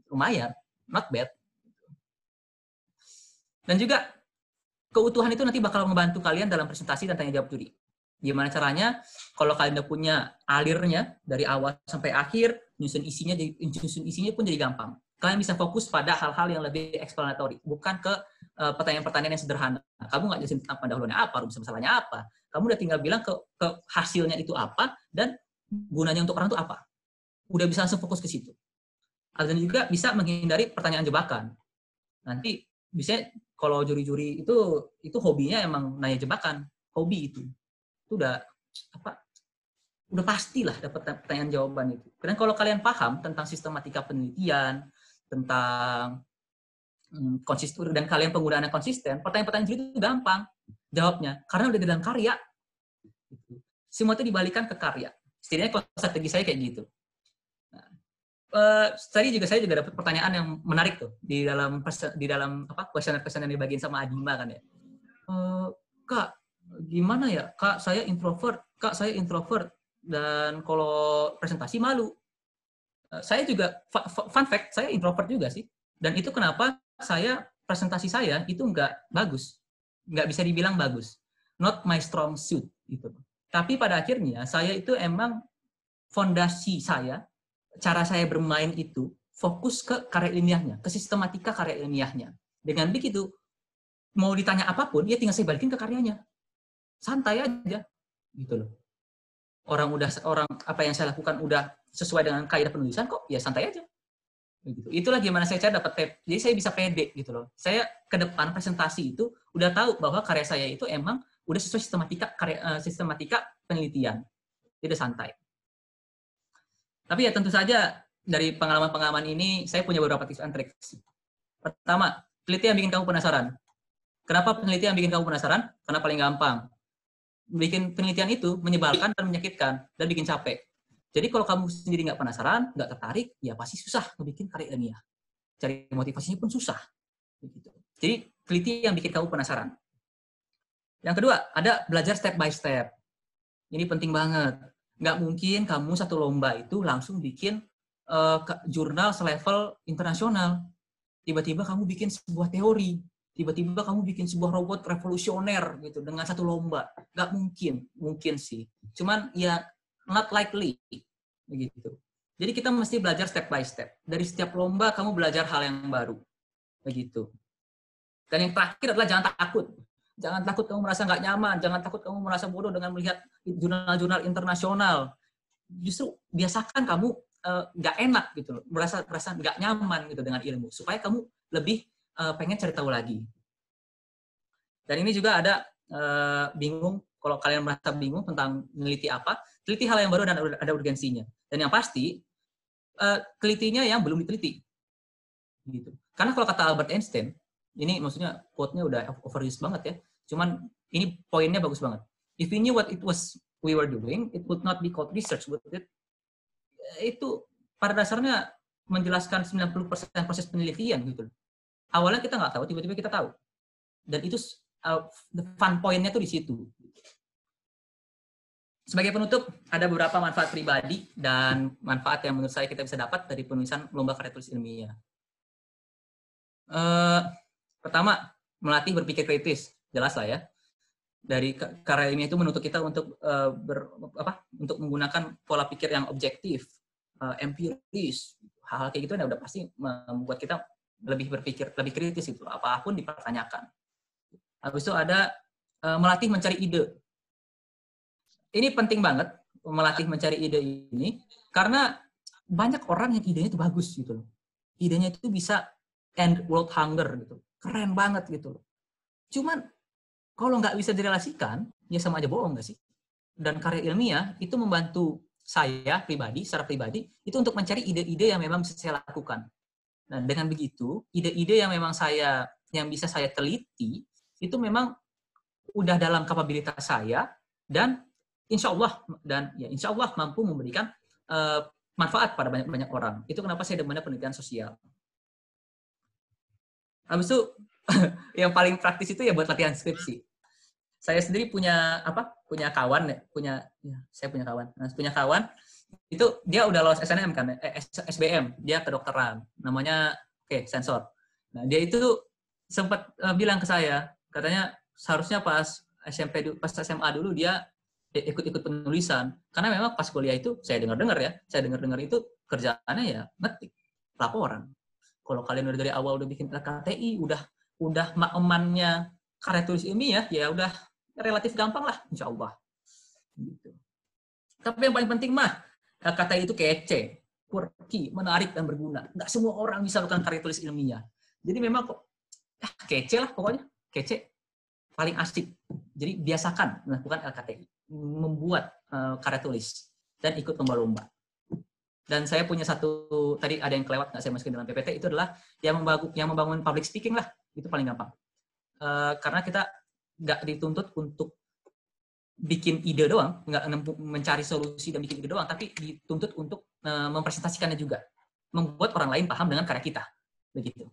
Lumayan. Not bad. Dan juga keutuhan itu nanti bakal membantu kalian dalam presentasi dan tanya jawab juri. Gimana caranya? Kalau kalian udah punya alirnya dari awal sampai akhir, nyusun isinya pun jadi gampang. Kalian bisa fokus pada hal-hal yang lebih eksplanatori, bukan ke pertanyaan-pertanyaan yang sederhana. Kamu nggak jelasin tentang pendahuluannya apa, rumus masalahnya apa. Kamu udah tinggal bilang ke hasilnya itu apa dan gunanya untuk orang itu apa. Udah bisa langsung fokus ke situ. Dan juga bisa menghindari pertanyaan jebakan. Nanti biasanya kalau juri-juri itu hobinya emang nanya jebakan, hobi itu udah pastilah dapat pertanyaan jawaban itu. Karena kalau kalian paham tentang sistematika penelitian, tentang konsisten dan kalian penggunaannya konsisten, pertanyaan-pertanyaan juri itu gampang jawabnya karena udah di dalam karya. Semua itu dibalikan ke karya. Setidaknya strategi saya kayak gitu. Tadi saya juga dapat pertanyaan yang menarik tuh di dalam kuesioner-kuesioner yang dibagiin sama Adima kan ya. Kak, gimana ya? Kak, saya introvert dan kalau presentasi malu. Saya juga, fun fact, saya introvert juga sih. Dan itu kenapa presentasi saya itu nggak bagus. Nggak bisa dibilang bagus. Not my strong suit. Gitu. Tapi pada akhirnya, saya itu emang fondasi saya, cara saya bermain itu, fokus ke karya ilmiahnya, ke sistematika karya ilmiahnya. Dengan begitu, mau ditanya apapun, ya tinggal saya balikin ke karyanya. Santai aja. Gitu loh. Orang apa yang saya lakukan udah sesuai dengan kaidah penulisan kok, ya santai aja. Gitu. Itulah gimana saya dapat jadi saya bisa pede gitu loh. Saya ke depan presentasi itu udah tahu bahwa karya saya itu emang udah sesuai sistematika penelitian. Tidak santai. Tapi ya tentu saja dari pengalaman-pengalaman ini saya punya beberapa tips and tricks. Pertama, penelitian yang bikin kamu penasaran. Kenapa penelitian yang bikin kamu penasaran? Karena paling gampang. Bikin penelitian itu menyebalkan dan menyakitkan dan bikin capek. Jadi kalau kamu sendiri nggak penasaran, nggak tertarik, ya pasti susah ngebikin karya ilmiah. Cari motivasinya pun susah. Begitu. Jadi penelitian yang bikin kamu penasaran. Yang kedua, ada belajar step by step. Ini penting banget. Nggak mungkin kamu satu lomba itu langsung bikin jurnal selevel internasional. Tiba-tiba kamu bikin sebuah teori. Tiba-tiba kamu bikin sebuah robot revolusioner gitu dengan satu lomba. Nggak mungkin. Mungkin sih. Cuman ya not likely. Begitu. Jadi kita mesti belajar step by step. Dari setiap lomba kamu belajar hal yang baru. Begitu. Dan yang terakhir adalah jangan takut. Jangan takut kamu merasa nggak nyaman. Jangan takut kamu merasa bodoh dengan melihat jurnal-jurnal internasional. Justru biasakan kamu nggak enak gitu, merasa nggak nyaman gitu dengan ilmu, supaya kamu lebih pengen cari tahu lagi. Dan ini juga ada bingung, kalau kalian merasa bingung tentang meneliti apa, teliti hal yang baru dan ada urgensinya. Dan yang pasti, telitinya yang belum diteliti. Gitu. Karena kalau kata Albert Einstein, ini maksudnya quote-nya udah overused banget ya, cuman ini poinnya bagus banget. If we knew what it was we were doing, it would not be called research, would it? Itu pada dasarnya menjelaskan 90% proses penelitian gitu. Awalnya kita nggak tahu, tiba-tiba kita tahu. Dan itu the fun point-nya tuh di situ. Sebagai penutup, ada beberapa manfaat pribadi dan manfaat yang menurut saya kita bisa dapat dari penulisan lomba karya tulis ilmiah. Pertama, melatih berpikir kritis. Jelas lah ya. Dari karya ilmiah itu menuntut kita untuk untuk menggunakan pola pikir yang objektif, empiris, hal-hal kayak gitu udah pasti membuat kita lebih berpikir, lebih kritis itu, apapun dipertanyakan. Habis itu ada melatih mencari ide. Ini penting banget melatih mencari ide ini karena banyak orang yang idenya itu bagus gitu loh. Idenya itu bisa end world hunger gitu, keren banget gitu loh. Cuman kalau nggak bisa direlasikan, ya sama aja bohong nggak sih? Dan karya ilmiah itu membantu saya pribadi, secara pribadi, itu untuk mencari ide-ide yang memang bisa saya lakukan. Nah, dengan begitu, ide-ide yang memang yang bisa saya teliti, itu memang udah dalam kapabilitas saya, dan insya Allah mampu memberikan manfaat pada banyak orang. Itu kenapa saya demen penelitian sosial. Habis itu, yang paling praktis itu ya buat latihan skripsi. Saya sendiri punya kawan, saya punya kawan. Nah, punya kawan itu dia udah lolos SNM kan, SBM, dia kedokteran, namanya sensor. Nah, dia itu sempat bilang ke saya, katanya seharusnya pas SMA dulu dia ikut penulisan, karena memang pas kuliah itu saya dengar itu kerjaannya ya ngetik, laporan. Kalau kalian udah dari awal udah bikin LKTI, udah emannya karya tulis ilmiah, ya udah relatif gampang lah, insya Allah. Gitu. Tapi yang paling penting LKTI itu kece, quirky, menarik dan berguna. Nggak semua orang bisa lakukan karya tulis ilmiah. Jadi memang kece lah pokoknya, kece, paling asik. Jadi biasakan melakukan LKTI, membuat karya tulis dan ikut lomba-lomba. Dan saya punya tadi ada yang kelewat, nggak saya masukin dalam PPT, itu adalah yang membangun public speaking lah, itu paling gampang. Karena kita nggak dituntut untuk bikin ide doang, nggak mencari solusi dan bikin ide doang, tapi dituntut untuk mempresentasikannya juga, membuat orang lain paham dengan karya kita, begitu.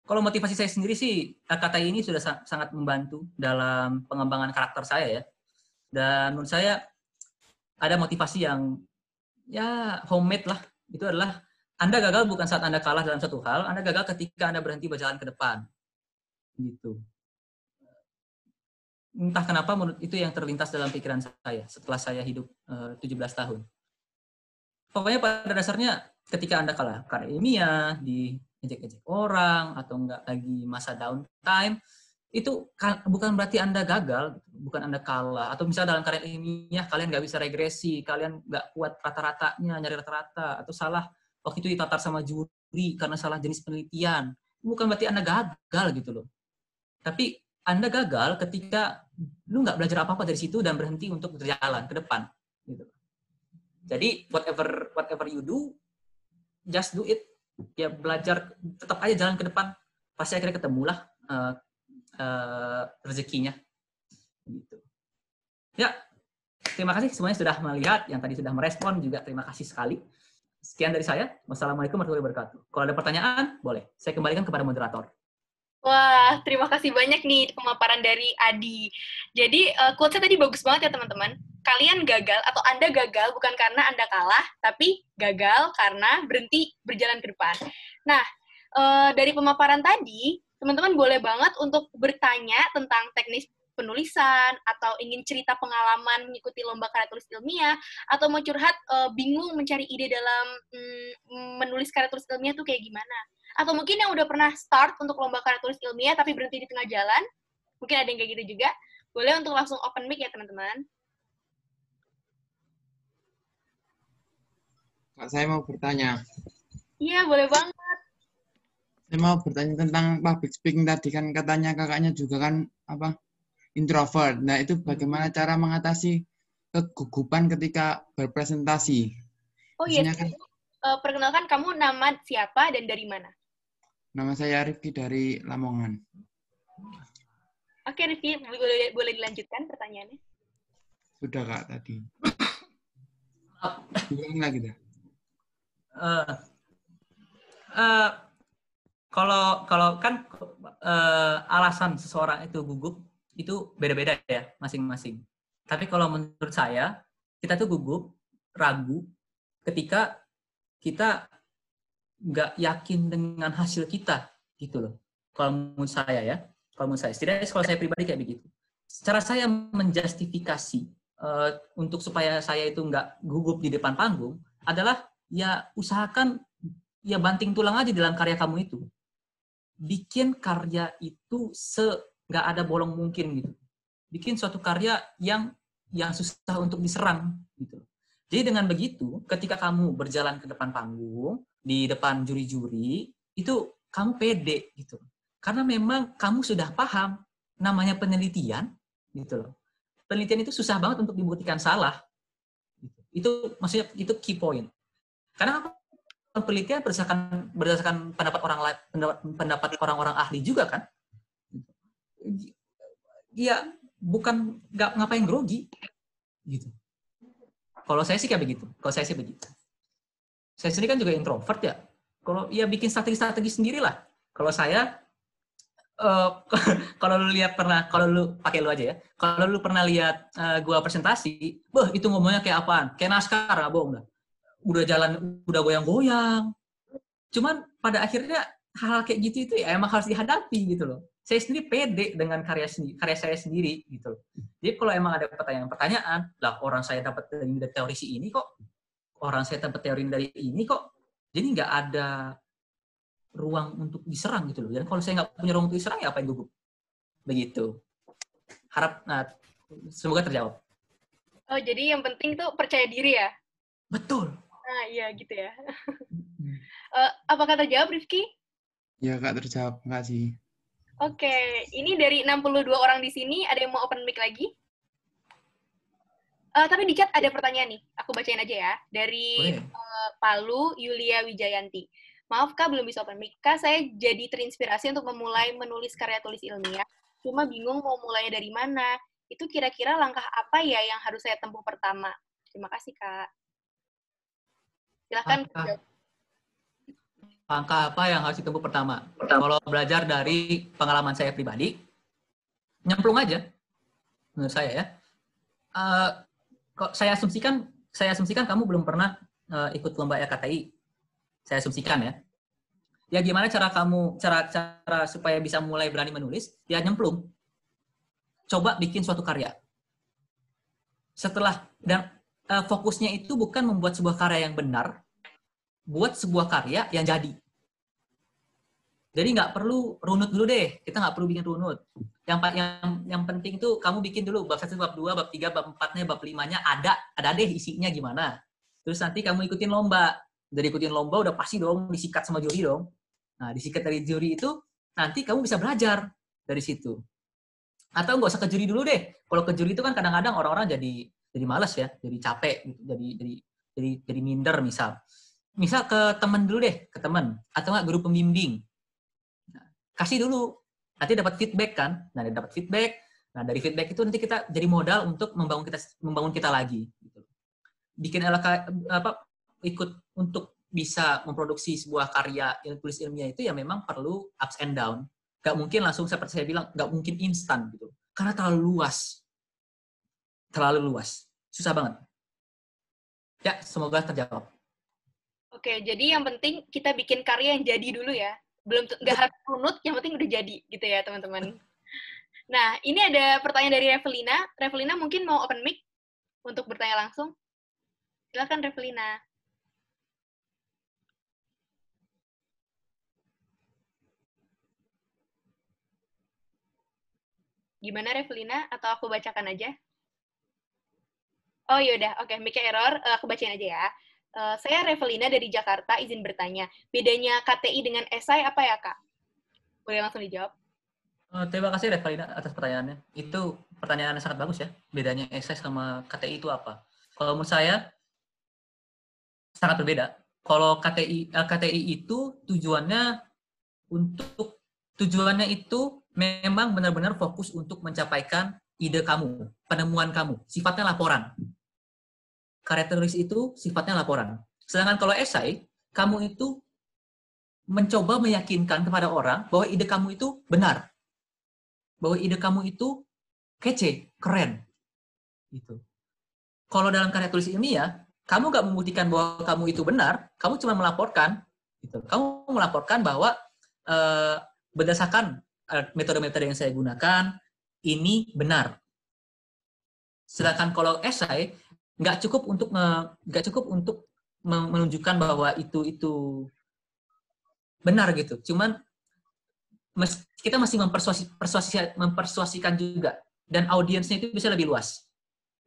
Kalau motivasi saya sendiri sih, kata ini sudah sangat membantu dalam pengembangan karakter saya ya, dan menurut saya ada motivasi yang ya homemade lah. Itu adalah Anda gagal bukan saat Anda kalah dalam satu hal, Anda gagal ketika Anda berhenti berjalan ke depan. Gitu. Entah kenapa menurut itu yang terlintas dalam pikiran saya setelah saya hidup 17 tahun. Pokoknya pada dasarnya ketika Anda kalah karya ilmiah, diejek-ejek orang, atau enggak lagi masa downtime, itu bukan berarti Anda gagal, bukan Anda kalah. Atau misalnya dalam karya ilmiah kalian nggak bisa regresi, kalian nggak kuat rata-ratanya, nyari rata-rata, atau salah waktu itu ditatar sama juri karena salah jenis penelitian. Bukan berarti Anda gagal gitu loh. Tapi Anda gagal ketika lu nggak belajar apa-apa dari situ dan berhenti untuk berjalan ke depan. Gitu. Jadi whatever you do, just do it. Ya belajar, tetap aja jalan ke depan. Pasti akhirnya ketemulah rezekinya. Gitu. Ya, terima kasih semuanya sudah melihat, yang tadi sudah merespon juga terima kasih sekali. Sekian dari saya. Wassalamualaikum warahmatullahi wabarakatuh. Kalau ada pertanyaan, boleh. Saya kembalikan kepada moderator. Wah, terima kasih banyak nih pemaparan dari Adi. Jadi, quotes-nya tadi bagus banget ya, teman-teman. Kalian gagal, atau Anda gagal bukan karena Anda kalah, tapi gagal karena berhenti berjalan ke depan. Nah, dari pemaparan tadi, teman-teman boleh banget untuk bertanya tentang teknis penulisan, atau ingin cerita pengalaman mengikuti lomba karya tulis ilmiah, atau mau curhat bingung mencari ide dalam menulis karya tulis ilmiah tuh kayak gimana. Atau mungkin yang udah pernah start untuk lomba karya tulis ilmiah tapi berhenti di tengah jalan, mungkin ada yang kayak gitu juga, boleh untuk langsung open mic ya teman-teman. Kak, saya mau bertanya. Iya, boleh banget. Saya mau bertanya tentang public speaking tadi, kan katanya kakaknya juga kan introvert. Nah, itu bagaimana cara mengatasi kegugupan ketika berpresentasi? Oh iya, kan, perkenalkan kamu nama siapa dan dari mana? Nama saya Rifki dari Lamongan. Oke, Rifki, boleh dilanjutkan pertanyaannya? Sudah Kak tadi. Ulang lagi dah. Kalau kan alasan seseorang itu gugup itu beda-beda ya masing-masing. Tapi kalau menurut saya kita tuh gugup, ragu ketika kita nggak yakin dengan hasil kita gitu loh. Kalau menurut saya ya, setidaknya kalau saya pribadi kayak begitu. Cara saya menjustifikasi untuk supaya saya itu nggak gugup di depan panggung adalah ya usahakan ya banting tulang aja dalam karya kamu itu. Bikin karya itu nggak ada bolong mungkin gitu. Bikin suatu karya yang susah untuk diserang gitu. Jadi dengan begitu, ketika kamu berjalan ke depan panggung, di depan juri-juri, itu kamu pede gitu. Karena memang kamu sudah paham namanya penelitian gitu loh. Penelitian itu susah banget untuk dibuktikan salah. Itu maksudnya itu key point. Karena penelitian berdasarkan pendapat orang-orang ahli juga kan. Ya bukan nggak ngapain grogi gitu. Kalau saya sih kayak begitu. Saya sendiri kan juga introvert ya. Kalau ya bikin strategi sendiri lah. Kalau saya, kalau lu pakai lu aja ya. Kalau lu pernah lihat gua presentasi, itu ngomongnya kayak apaan? Kayak naskah, nggak bohong dah. Udah jalan, udah goyang-goyang. Cuman pada akhirnya hal kayak gitu itu ya emang harus dihadapi gitu loh. Saya sendiri pede dengan karya saya sendiri gitu. Jadi kalau emang ada pertanyaan, lah orang saya dapat dari teori ini kok, orang saya dapat teori dari ini kok, jadi nggak ada ruang untuk diserang gitu loh. Dan kalau saya nggak punya ruang untuk diserang, ya apa yang gugup? Begitu. Semoga terjawab. Oh, jadi yang penting tuh percaya diri ya? Betul. Nah, iya gitu ya. Apakah terjawab, Rifki? Ya, Kak, terjawab. Makasih. Oke, ini dari 62 orang di sini, ada yang mau open mic lagi? Tapi di chat ada pertanyaan nih, aku bacain aja ya. Dari Palu, Yulia Wijayanti. Maaf Kak, belum bisa open mic. Kak, saya jadi terinspirasi untuk memulai menulis karya tulis ilmiah. Cuma bingung mau mulainya dari mana. Itu kira-kira langkah apa ya yang harus saya tempuh pertama? Terima kasih, Kak. Silahkan. Langkah apa yang harus ditempuh pertama? Kalau belajar dari pengalaman saya pribadi, nyemplung aja. Menurut saya ya. Saya asumsikan kamu belum pernah ikut lomba LKTI, saya asumsikan ya. Ya gimana cara supaya bisa mulai berani menulis? Ya nyemplung. Coba bikin suatu karya. Fokusnya itu bukan membuat sebuah karya yang benar, buat sebuah karya yang jadi. Jadi nggak perlu runut dulu deh. Kita nggak perlu bikin runut. Yang penting itu kamu bikin dulu bab 1, bab 2, bab 3, bab 4-nya, bab 5-nya ada deh isinya gimana. Terus nanti kamu ikutin lomba. Dari ikutin lomba udah pasti dong disikat sama juri dong. Nah, disikat dari juri itu nanti kamu bisa belajar dari situ. Atau nggak usah ke juri dulu deh. Kalau ke juri itu kan kadang-kadang orang-orang jadi malas ya, jadi capek gitu, jadi minder misal. Misal ke teman dulu deh, ke teman atau nggak guru pembimbing. Kasih dulu, nanti dapat feedback kan. Nah, dapat feedback. Nah, dari feedback itu nanti kita jadi modal untuk membangun kita lagi. Gitu. Bikin ikut untuk bisa memproduksi sebuah karya yang tulis ilmiah itu ya memang perlu ups and down. Gak mungkin langsung seperti saya bilang, gak mungkin instan gitu. Karena terlalu luas. Susah banget. Ya, semoga terjawab. Oke, jadi yang penting kita bikin karya yang jadi dulu ya. Nggak harus runut, yang penting udah jadi gitu ya teman-teman. Nah, ini ada pertanyaan dari Revelina. Revelina mungkin mau open mic untuk bertanya langsung. Silakan Revelina. Gimana Revelina? Atau aku bacakan aja? Oh yaudah, oke. Mic-nya error, aku bacain aja ya. Saya Revelina dari Jakarta, izin bertanya. Bedanya KTI dengan esai apa ya, Kak? Boleh langsung dijawab? Terima kasih Revalina atas pertanyaannya. Itu pertanyaan yang sangat bagus ya. Bedanya esai sama KTI itu apa? Kalau menurut saya, sangat berbeda. Kalau KTI itu tujuannya itu memang benar-benar fokus untuk mencapaikan ide kamu, penemuan kamu. Sifatnya laporan. Karya tulis itu sifatnya laporan. Sedangkan kalau esai, kamu itu mencoba meyakinkan kepada orang bahwa ide kamu itu benar. Bahwa ide kamu itu kece, keren. Gitu. Kalau dalam karya tulis ilmiah, kamu nggak membuktikan bahwa kamu itu benar, kamu cuma melaporkan. Gitu. Kamu melaporkan bahwa berdasarkan metode-metode yang saya gunakan, ini benar. Sedangkan kalau esai, nggak cukup untuk menunjukkan bahwa itu benar gitu. Cuman kita masih mempersuasikan juga, dan audiensnya itu bisa lebih luas.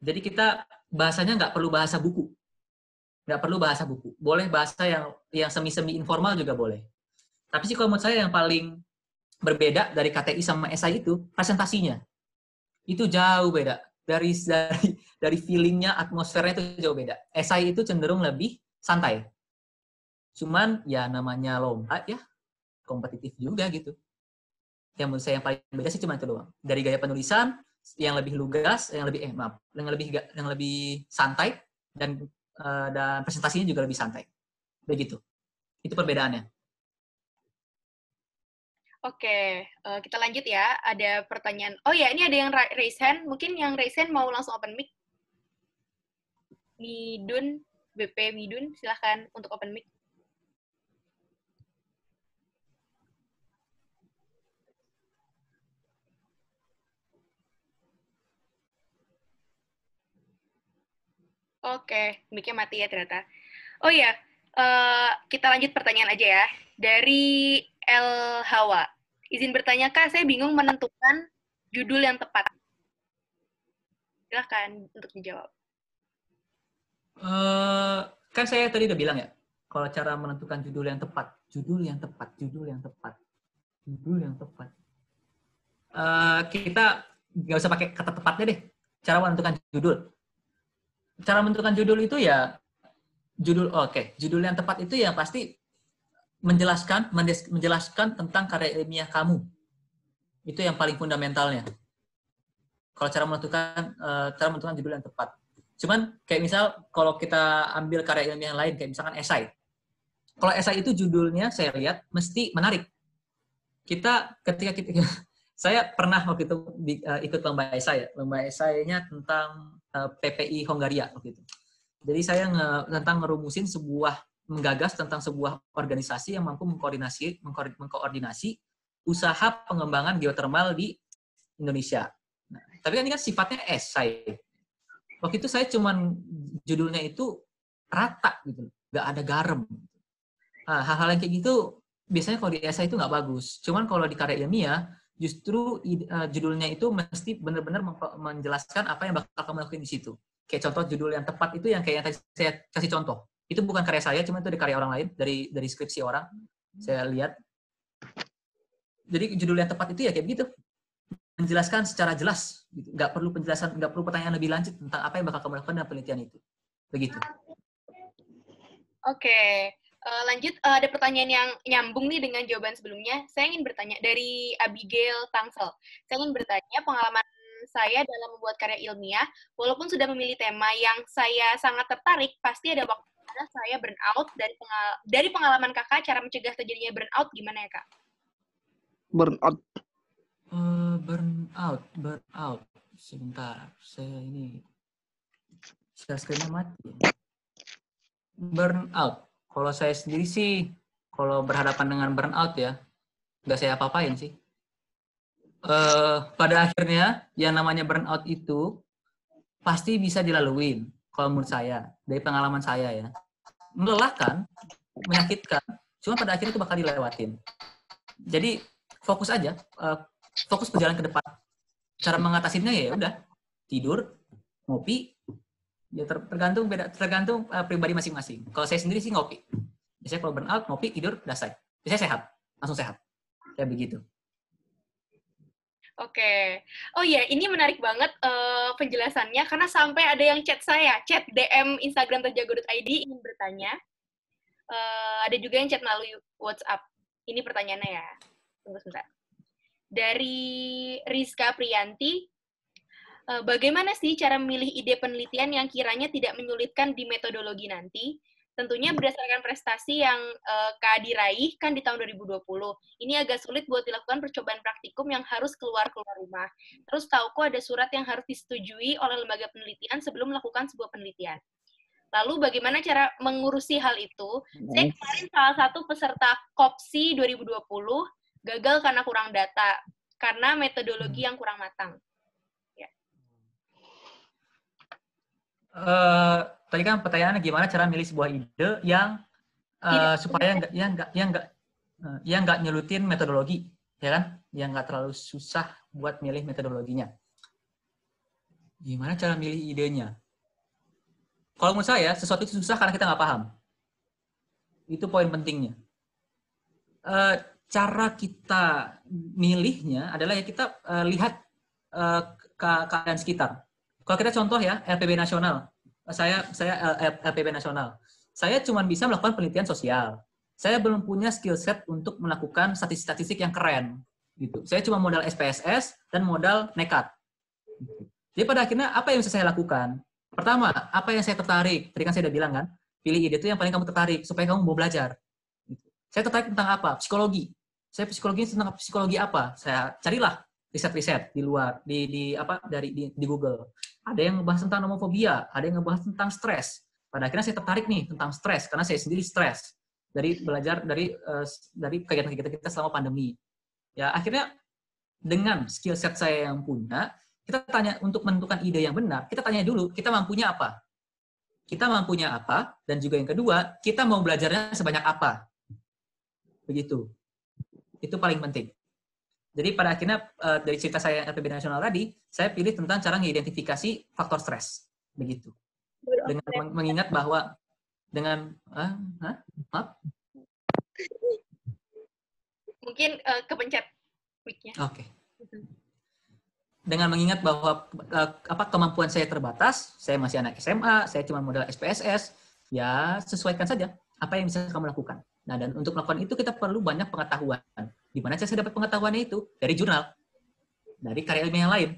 Jadi kita bahasanya nggak perlu bahasa buku, boleh bahasa yang semi informal juga boleh. Tapi sih kalau menurut saya yang paling berbeda dari KTI sama esai itu presentasinya, itu jauh beda. Dari feelingnya, atmosfernya itu jauh beda. Esai itu cenderung lebih santai. Cuman ya namanya lomba ya kompetitif juga gitu. Yang menurut saya yang paling beda sih cuma itu doang. Dari gaya penulisan yang lebih lugas, yang lebih santai, dan presentasinya juga lebih santai. Begitu. Itu perbedaannya. Oke, kita lanjut ya. Ada pertanyaan. Oh ya, ini ada yang raise hand. Mungkin yang raise hand mau langsung open mic. Midun, BP Midun, silahkan untuk open mic. Oke, mic-nya mati ya ternyata. Oh ya, kita lanjut pertanyaan aja ya. Dari El Hawa. Izin bertanya, Kak, saya bingung menentukan judul yang tepat. Silahkan untuk dijawab. Kan saya tadi udah bilang ya, kalau cara menentukan judul yang tepat. Kita nggak usah pakai kata tepatnya deh. Cara menentukan judul. Cara menentukan judul itu ya, judul yang tepat itu ya pasti menjelaskan tentang karya ilmiah kamu. Itu yang paling fundamentalnya. Kalau cara menentukan judul yang tepat. Cuman kayak misal kalau kita ambil karya ilmiah yang lain, kayak misalkan esai. Kalau esai itu judulnya saya lihat mesti menarik. Saya pernah waktu itu ikut lomba esai ya. Lomba esainya tentang PPI Hongaria waktu itu. Jadi saya tentang ngerumusin menggagas tentang sebuah organisasi yang mampu mengkoordinasi usaha pengembangan geotermal di Indonesia. Nah, tapi ini kan sifatnya esai. Waktu itu saya cuman judulnya itu rata gitu, nggak ada garam. Nah, hal-hal yang kayak gitu biasanya kalau di esai itu nggak bagus. Cuman kalau di karya ilmiah justru judulnya itu mesti benar-benar menjelaskan apa yang bakal kamu lakuin di situ. Kayak contoh judul yang tepat itu yang kayak yang tadi saya kasih contoh. Itu bukan karya saya, cuma itu dari karya orang lain, dari skripsi orang. Saya lihat. Jadi judul yang tepat itu ya kayak begitu. Menjelaskan secara jelas. Gitu. Nggak perlu penjelasan, nggak perlu pertanyaan lebih lanjut tentang apa yang bakal kamu lakukan dalam penelitian itu. Begitu. Oke. Lanjut, ada pertanyaan yang nyambung nih dengan jawaban sebelumnya. Saya ingin bertanya dari Abigail Tangsel. Saya ingin bertanya pengalaman saya dalam membuat karya ilmiah, walaupun sudah memilih tema yang saya sangat tertarik, pasti ada waktu dimana saya burn out. Dari pengalaman kakak, cara mencegah terjadinya burnout gimana ya kak? Burnout. Burnout. Sebentar, saya ini share screen-nya mati. Burnout. Kalau saya sendiri sih, kalau berhadapan dengan burnout ya, nggak saya apa-apain sih. Pada akhirnya, yang namanya burnout itu pasti bisa dilaluin, kalau menurut saya, dari pengalaman saya ya. Melelahkan, menyakitkan, cuma pada akhirnya itu bakal dilewatin. Jadi, fokus aja, fokus berjalan ke depan. Cara mengatasinya ya udah, tidur, ngopi, ya tergantung pribadi masing-masing. Kalau saya sendiri sih ngopi. Biasanya kalau burnout, ngopi, tidur, udah selesai. Biasanya sehat, langsung sehat. Kayak begitu. Oke. Oh iya, ini menarik banget penjelasannya, karena sampai ada yang chat saya, chat DM Instagram terjago.id ingin bertanya. Ada juga yang chat melalui WhatsApp. Ini pertanyaannya ya. Tunggu sebentar. Dari Rizka Priyanti, bagaimana sih cara memilih ide penelitian yang kiranya tidak menyulitkan di metodologi nanti? Tentunya berdasarkan prestasi yang Kak diraih kan di tahun 2020. Ini agak sulit buat dilakukan percobaan praktikum yang harus keluar rumah. Terus tauku ada surat yang harus disetujui oleh lembaga penelitian sebelum melakukan sebuah penelitian. Lalu bagaimana cara mengurusi hal itu? Saya kemarin salah satu peserta KOPSI 2020 gagal karena kurang data, karena metodologi yang kurang matang. Tadi kan pertanyaannya gimana cara milih sebuah ide yang supaya nggak nyelutin metodologi, ya kan? Yang nggak terlalu susah buat milih metodologinya. Gimana cara milih idenya? Kalau menurut saya, sesuatu itu susah karena kita nggak paham. Itu poin pentingnya. Cara kita milihnya adalah ya kita lihat keadaan sekitar. Kalau kita contoh ya, LPB nasional. Saya LPB nasional. Saya cuma bisa melakukan penelitian sosial. Saya belum punya skill set untuk melakukan statistik yang keren. Gitu. Saya cuma modal SPSS dan modal nekat. Jadi pada akhirnya apa yang bisa saya lakukan? Pertama, apa yang saya tertarik? Tadi kan saya udah bilang kan, pilih ide itu yang paling kamu tertarik supaya kamu mau belajar. Gitu. Saya tertarik tentang apa? Psikologi. Saya psikologi tentang psikologi apa? Saya carilah riset-riset di luar di Google. Ada yang ngebahas tentang nomofobia, ada yang ngebahas tentang stres. Pada akhirnya saya tertarik nih tentang stres karena saya sendiri stres dari belajar dari kegiatan kita selama pandemi. Ya, akhirnya dengan skill set saya yang punya, kita tanya untuk menentukan ide yang benar, kita tanya dulu, kita mampunya apa? Kita mampunya apa? Dan juga yang kedua, kita mau belajarnya sebanyak apa? Begitu. Itu paling penting. Jadi pada akhirnya dari cerita saya LPB nasional tadi, saya pilih tentang cara mengidentifikasi faktor stres. Begitu. Dengan mengingat bahwa dengan maaf? Mungkin kepencet mic-nya. Oke. Dengan mengingat bahwa kemampuan saya terbatas, saya masih anak SMA, saya cuma modal SPSS, ya sesuaikan saja apa yang bisa kamu lakukan. Nah, dan untuk melakukan itu kita perlu banyak pengetahuan. Di mana saya dapat pengetahuannya itu? Dari jurnal, dari karya ilmiah yang lain.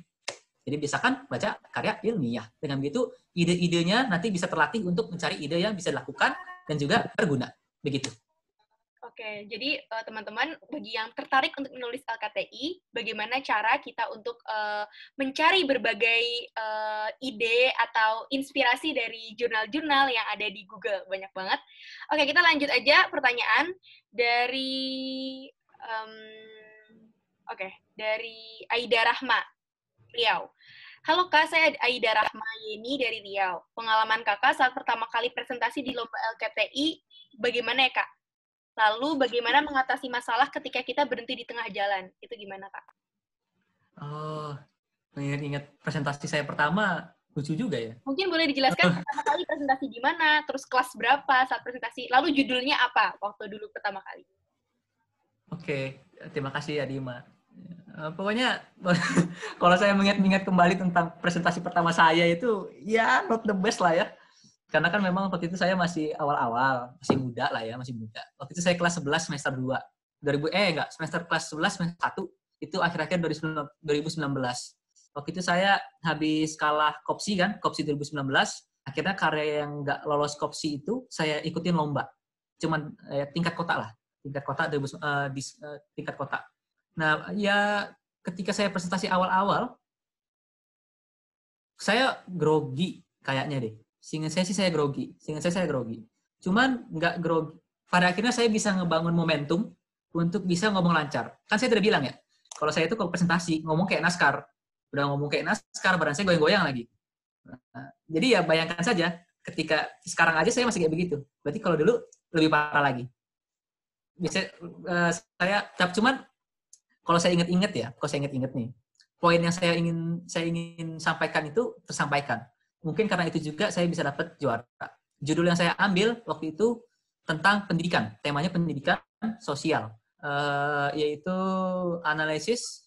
Jadi biasakan baca karya ilmiah. Dengan begitu, ide-idenya nanti bisa terlatih untuk mencari ide yang bisa dilakukan dan juga berguna. Begitu. Oke, jadi teman-teman, bagi yang tertarik untuk menulis LKTI, bagaimana cara kita untuk mencari berbagai ide atau inspirasi dari jurnal-jurnal yang ada di Google. Banyak banget. Oke, kita lanjut aja pertanyaan dari dari Aida Rahma, Riau. Halo Kak, saya Aida Rahma Yeni dari Riau. Pengalaman Kakak saat pertama kali presentasi di lomba LKTI, bagaimana ya Kak? Lalu bagaimana mengatasi masalah ketika kita berhenti di tengah jalan? Itu gimana, Kak? Oh, ingat presentasi saya pertama, lucu juga ya. Mungkin boleh dijelaskan pertama kali presentasi di mana, terus kelas berapa saat presentasi, lalu judulnya apa waktu dulu pertama kali? Oke, terima kasih Adima. Pokoknya kalau saya mengingat kembali tentang presentasi pertama saya itu, ya not the best lah ya. Karena kan memang waktu itu saya masih awal-awal, masih muda lah ya, masih muda. Waktu itu saya kelas 11 semester 2. Semester kelas 11 semester 1. Itu akhir-akhir 2019. Waktu itu saya habis kalah Kopsi kan, Kopsi 2019. Akhirnya karya yang nggak lolos Kopsi itu, saya ikutin lomba. Cuman tingkat kota lah. Tingkat kota, tingkat kota. Nah, ya ketika saya presentasi awal-awal, saya grogi kayaknya deh. Seingat saya grogi. Cuman nggak grogi. Pada akhirnya saya bisa ngebangun momentum untuk bisa ngomong lancar. Kan saya tidak bilang ya, kalau saya itu kalau presentasi, ngomong kayak naskar. Udah ngomong kayak naskar, badan saya goyang-goyang lagi. Nah, jadi ya bayangkan saja, ketika sekarang aja saya masih kayak begitu. Berarti kalau dulu lebih parah lagi. Bisa, cuman kalau saya ingat-ingat nih, poin yang saya ingin sampaikan itu tersampaikan. Mungkin karena itu juga saya bisa dapat juara. Judul yang saya ambil waktu itu tentang pendidikan. Temanya pendidikan sosial. Yaitu analisis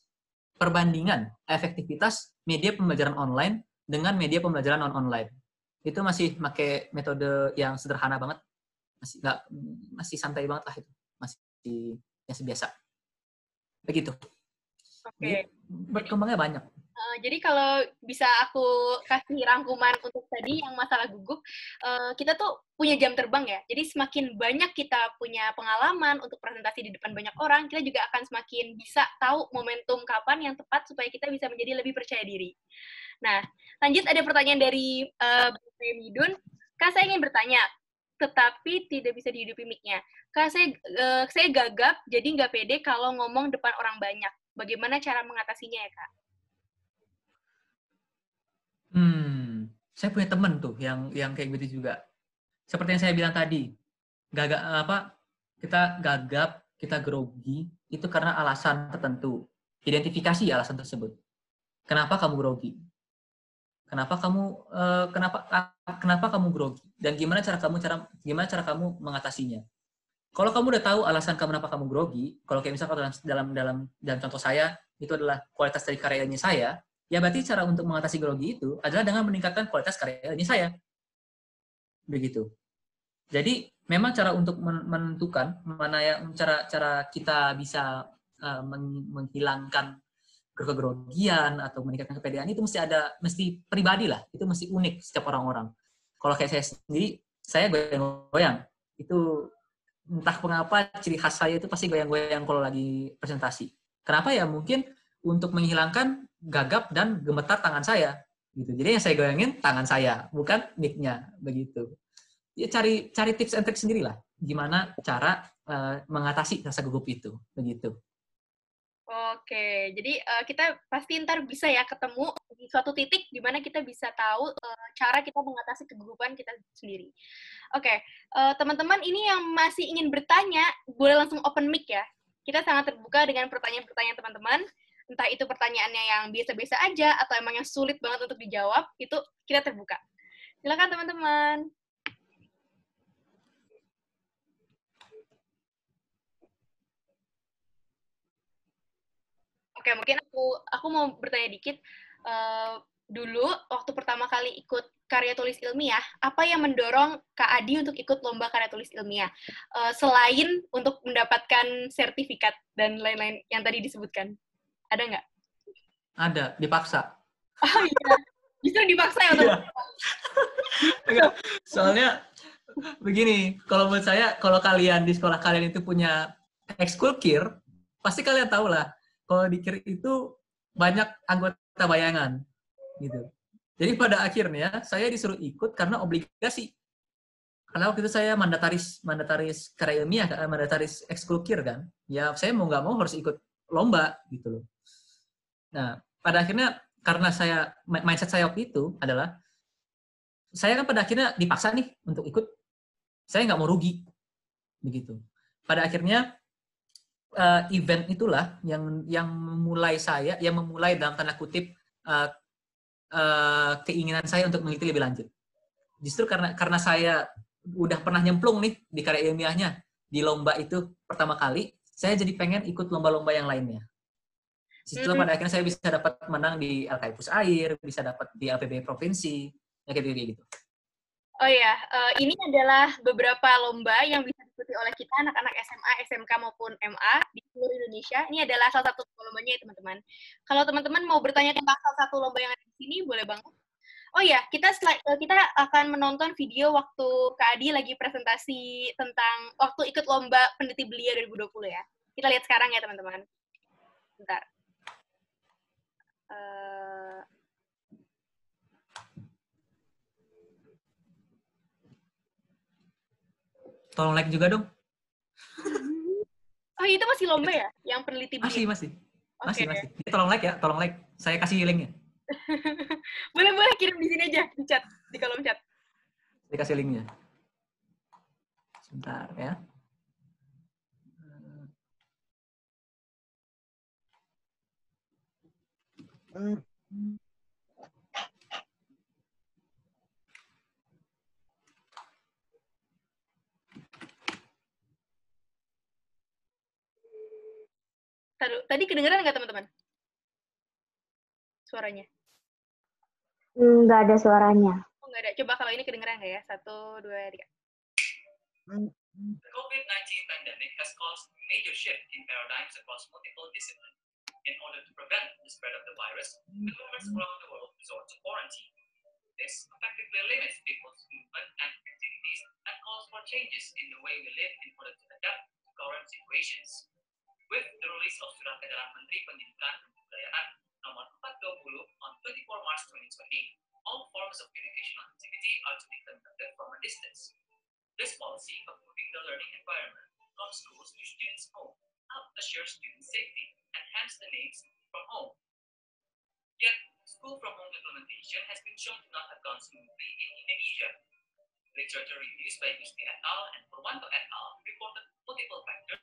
perbandingan efektivitas media pembelajaran online dengan media pembelajaran non-online. Itu masih pakai metode yang sederhana banget. Masih santai banget lah itu. Masih yang biasa. Begitu. Oke. Berkembangnya banyak. Jadi kalau bisa aku kasih rangkuman untuk tadi yang masalah gugup, kita tuh punya jam terbang ya. Jadi semakin banyak kita punya pengalaman untuk presentasi di depan banyak orang, kita juga akan semakin bisa tahu momentum kapan yang tepat supaya kita bisa menjadi lebih percaya diri. Nah, lanjut ada pertanyaan dari Bu Midun. Kak, saya ingin bertanya, tetapi tidak bisa dihidupi mic-nya. Kak, saya gagap, jadi nggak pede kalau ngomong depan orang banyak. Bagaimana cara mengatasinya ya, Kak? Saya punya teman tuh yang kayak gitu juga. Seperti yang saya bilang tadi, kita gagap, kita grogi itu karena alasan tertentu. Identifikasi alasan tersebut. Kenapa kamu grogi? Kenapa kamu grogi? Dan gimana cara kamu mengatasinya? Kalau kamu udah tahu alasan kenapa kamu grogi, kalau kayak misalkan dalam contoh saya itu adalah kualitas dari karyanya saya, ya berarti cara untuk mengatasi grogi itu adalah dengan meningkatkan kualitas karyanya saya. Begitu. Jadi memang cara untuk menentukan mana yang cara kita bisa menghilangkan kegrogian atau meningkatkan kepedean itu mesti pribadi lah, itu mesti unik setiap orang-orang. Kalau kayak saya sendiri, saya goyang-goyang. Itu entah mengapa ciri khas saya itu pasti goyang-goyang kalau lagi presentasi. Kenapa ya? Mungkin untuk menghilangkan gagap dan gemetar tangan saya gitu. Jadi yang saya goyangin tangan saya, bukan mic-nya, begitu. Ya cari tips and tricks sendiri lah gimana cara mengatasi rasa gugup itu, begitu. Oke, jadi kita pasti ntar bisa ya ketemu di suatu titik di mana kita bisa tahu cara kita mengatasi kegugupan kita sendiri. Oke, teman-teman ini yang masih ingin bertanya, boleh langsung open mic ya. Kita sangat terbuka dengan pertanyaan-pertanyaan teman-teman. Entah itu pertanyaannya yang biasa-biasa aja, atau emang yang sulit banget untuk dijawab, itu kita terbuka. Silakan teman-teman. Oke, mungkin aku mau bertanya dikit. Dulu, waktu pertama kali ikut karya tulis ilmiah, apa yang mendorong Kak Adi untuk ikut lomba karya tulis ilmiah? Selain untuk mendapatkan sertifikat dan lain-lain yang tadi disebutkan. Ada nggak? Ada, dipaksa. Oh iya, justru dipaksa ya? Soalnya Begini, kalau menurut saya, kalau kalian di sekolah kalian itu punya ekskul KIR, pasti kalian tahu lah, kalau di KIR itu banyak anggota bayangan, gitu. Jadi pada akhirnya saya disuruh ikut karena obligasi. Karena waktu itu saya mandataris karya ilmiah, mandataris ekskul KIR kan. Ya saya mau nggak mau harus ikut lomba gitu loh. Nah, pada akhirnya karena mindset saya waktu itu adalah saya kan pada akhirnya dipaksa nih untuk ikut. Saya nggak mau rugi, begitu. Pada akhirnya event itulah yang memulai dalam tanda kutip keinginan saya untuk meneliti lebih lanjut. Justru karena saya udah pernah nyemplung nih di karya ilmiahnya di lomba itu pertama kali, saya jadi pengen ikut lomba-lomba yang lainnya. Setelah pada akhirnya saya bisa dapat menang di LKI Pusair, bisa dapat di LPB provinsi, ya kayak gitu. Oh ya, ini adalah beberapa lomba yang bisa diikuti oleh kita anak-anak SMA, SMK maupun MA di seluruh Indonesia. Ini adalah salah satu lombanya ya teman-teman. Kalau teman-teman mau bertanya tentang salah satu lomba yang ada di sini, boleh banget. Oh ya, kita akan menonton video waktu Kak Adi lagi presentasi tentang waktu ikut lomba peneliti belia 2020 ya. Kita lihat sekarang ya teman-teman. Bentar. Tolong like juga dong. Oh, itu masih lomba ya? Yang peneliti belia? Masih. Masih. Jadi, tolong like ya, tolong like. Saya kasih linknya. boleh kirim di sini aja, di chat, di kolom chat. Saya kasih linknya. Sebentar ya. Tadi kedengeran nggak teman-teman? Suaranya? Nggak ada suaranya. Oh, nggak ada. Coba kalau ini kedengeran nggak ya? 1, 2, 3. The COVID-19 pandemic has caused major shift in paradigms across multiple disciplines. In order to prevent the spread of the virus, the governments around the world resort to quarantine. This effectively limits people's movement and activities and calls for changes in the way we live in order to adapt to current situations. With the release of Surat Edaran Menteri Pendidikan dan Kebudayaan Nomor 420 on 24 March 2020, all forms of educational activity are to be conducted from a distance. This policy of moving the learning environment from schools to students' home helps assure student safety and hence the needs from home. Yet, school from home implementation has been shown to not have gone smoothly in Indonesia. Literature reviews by Gusti et al. And Purwanto et al. Reported multiple factors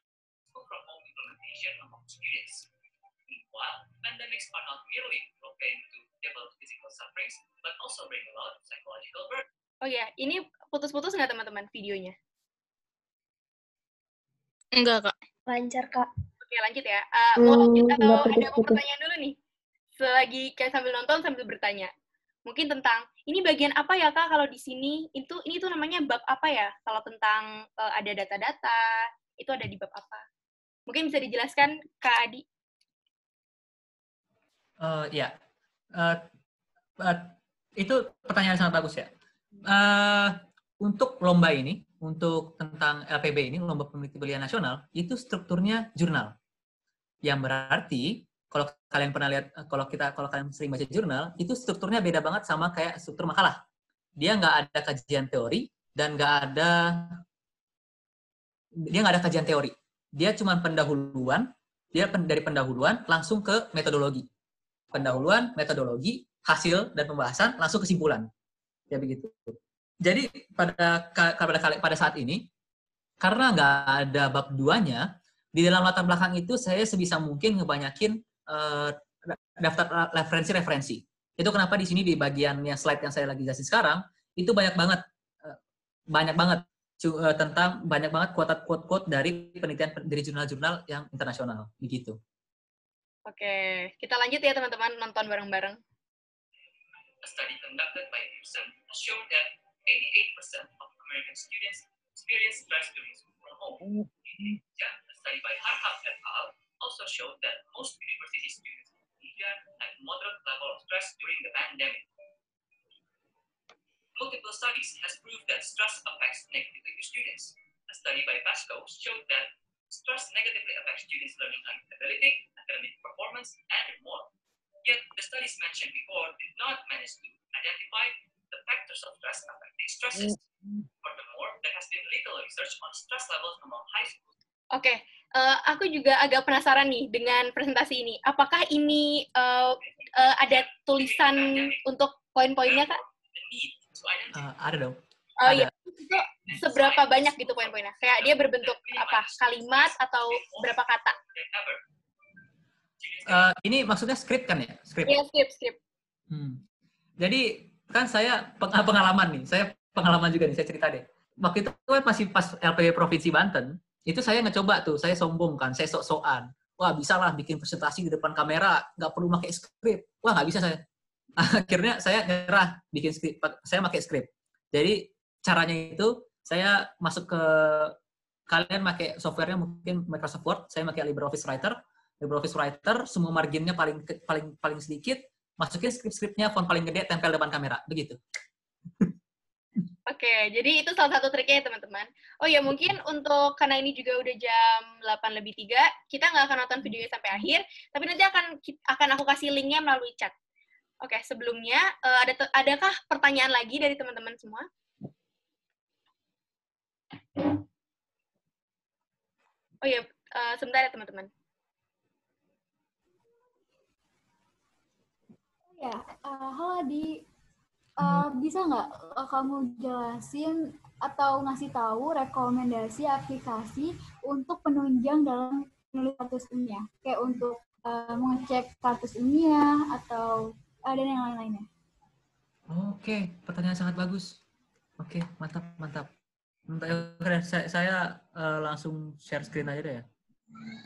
school from home implementation among students. Meanwhile, pandemics are not merely proclaimed to develop physical sufferings, but also bring about psychological burden. Oh ya, ini putus-putus nggak teman-teman videonya? Enggak, Kak. Lancar, Kak. Oke, lanjut ya. Mau lanjut atau nggak ada mau putus-putus. pertanyaan dulu nih? Selagi kayak sambil nonton sambil bertanya. Mungkin tentang ini bagian apa ya Kak kalau di sini? Ini tuh namanya bab apa ya? Kalau tentang ada data-data, itu ada di bab apa? Mungkin bisa dijelaskan Kak Adi? Ya. Itu pertanyaan sangat bagus ya. Untuk lomba ini, untuk tentang LPB ini, Lomba Peneliti Belia Nasional, itu strukturnya jurnal. Yang berarti, kalau kalian pernah lihat, kalau kalian sering baca jurnal, itu strukturnya beda banget sama kayak struktur makalah. Dia nggak ada kajian teori, dan dia nggak ada kajian teori. Dia cuma pendahuluan, dari pendahuluan langsung ke metodologi. Pendahuluan, metodologi, hasil, dan pembahasan, langsung kesimpulan. Ya begitu. Jadi pada saat ini, karena nggak ada bab 2-nya, di dalam latar belakang itu saya sebisa mungkin ngebanyakin daftar referensi-referensi. Itu kenapa di sini di bagiannya slide yang saya lagi jelasin sekarang, itu banyak banget tentang banyak banget quote-quote dari penelitian dari jurnal-jurnal yang internasional. Begitu. Oke, kita lanjut ya teman-teman, nonton bareng-bareng. A study conducted by Pearson has shown that 88% of American students experience stress during school from home. In Indonesia, a study by Harhab et al. Also showed that most university students in Indonesia had moderate level of stress during the pandemic. Multiple studies has proved that stress affects negatively your students. A study by Pascoe showed that stress negatively affects students' learning ability, academic performance, and more. Yet, the studies mentioned before did not manage to identify the factors of stress affecting stresses. Furthermore, there has been little research on stress levels among high school. Oke, aku juga agak penasaran nih dengan presentasi ini. Apakah ini ada tulisan untuk poin-poinnya, Kak? Ada dong. Oh iya, itu seberapa banyak gitu poin-poinnya? Kayak dia berbentuk apa? Kalimat atau berapa kata? Ini maksudnya skrip kan ya? Skrip. Iya, skrip. Jadi kan saya pengalaman nih, saya pengalaman juga nih, saya cerita deh. Waktu itu kan masih pas LPW Provinsi Banten, itu saya ngecoba tuh, saya sombong kan, saya sok-sokan. Wah, bisa lah bikin presentasi di depan kamera, nggak perlu pakai skrip. Wah, nggak bisa saya. Akhirnya saya nyerah bikin skrip, saya pakai skrip. Jadi caranya itu saya masuk ke, kalian pakai softwarenya mungkin Microsoft Word, saya pakai LibreOffice Writer. LibreOffice Writer semua marginnya paling sedikit, masukin skrip-skripnya font paling gede, tempel depan kamera, begitu. Oke, jadi itu salah satu triknya ya teman-teman. Oh ya, mungkin untuk, karena ini juga udah jam 8:03, kita nggak akan nonton videonya sampai akhir, tapi nanti akan aku kasih linknya melalui chat. Oke, sebelumnya, adakah pertanyaan lagi dari teman-teman semua? Oh ya, sebentar ya teman-teman. Ya, halo Adi. Bisa nggak kamu jelasin atau ngasih tahu rekomendasi aplikasi untuk penunjang dalam menulis kartus ilmiah? Kayak untuk mengecek kartus ilmiah atau dan yang lain-lainnya. Oke, pertanyaan sangat bagus. Oke, mantap. Saya langsung share screen aja deh ya.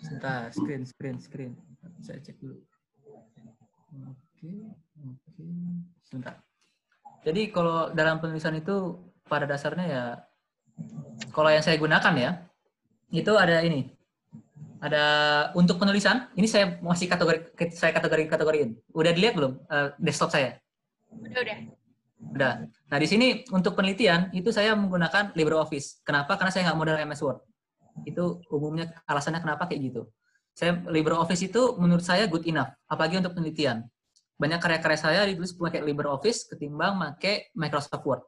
Sebentar, screen. Saya cek dulu. Oke. Sebentar. Jadi kalau dalam penulisan itu pada dasarnya ya, kalau yang saya gunakan ya, itu ada ini. Ada untuk penulisan, ini saya masih kategoriin. Udah dilihat belum desktop saya? Udah. Nah, di sini untuk penelitian, itu saya menggunakan LibreOffice. Kenapa? Karena saya nggak modal MS Word. Itu umumnya alasannya kenapa kayak gitu. LibreOffice itu menurut saya good enough, apalagi untuk penelitian. Banyak karya-karya saya ditulis pakai LibreOffice ketimbang pakai Microsoft Word.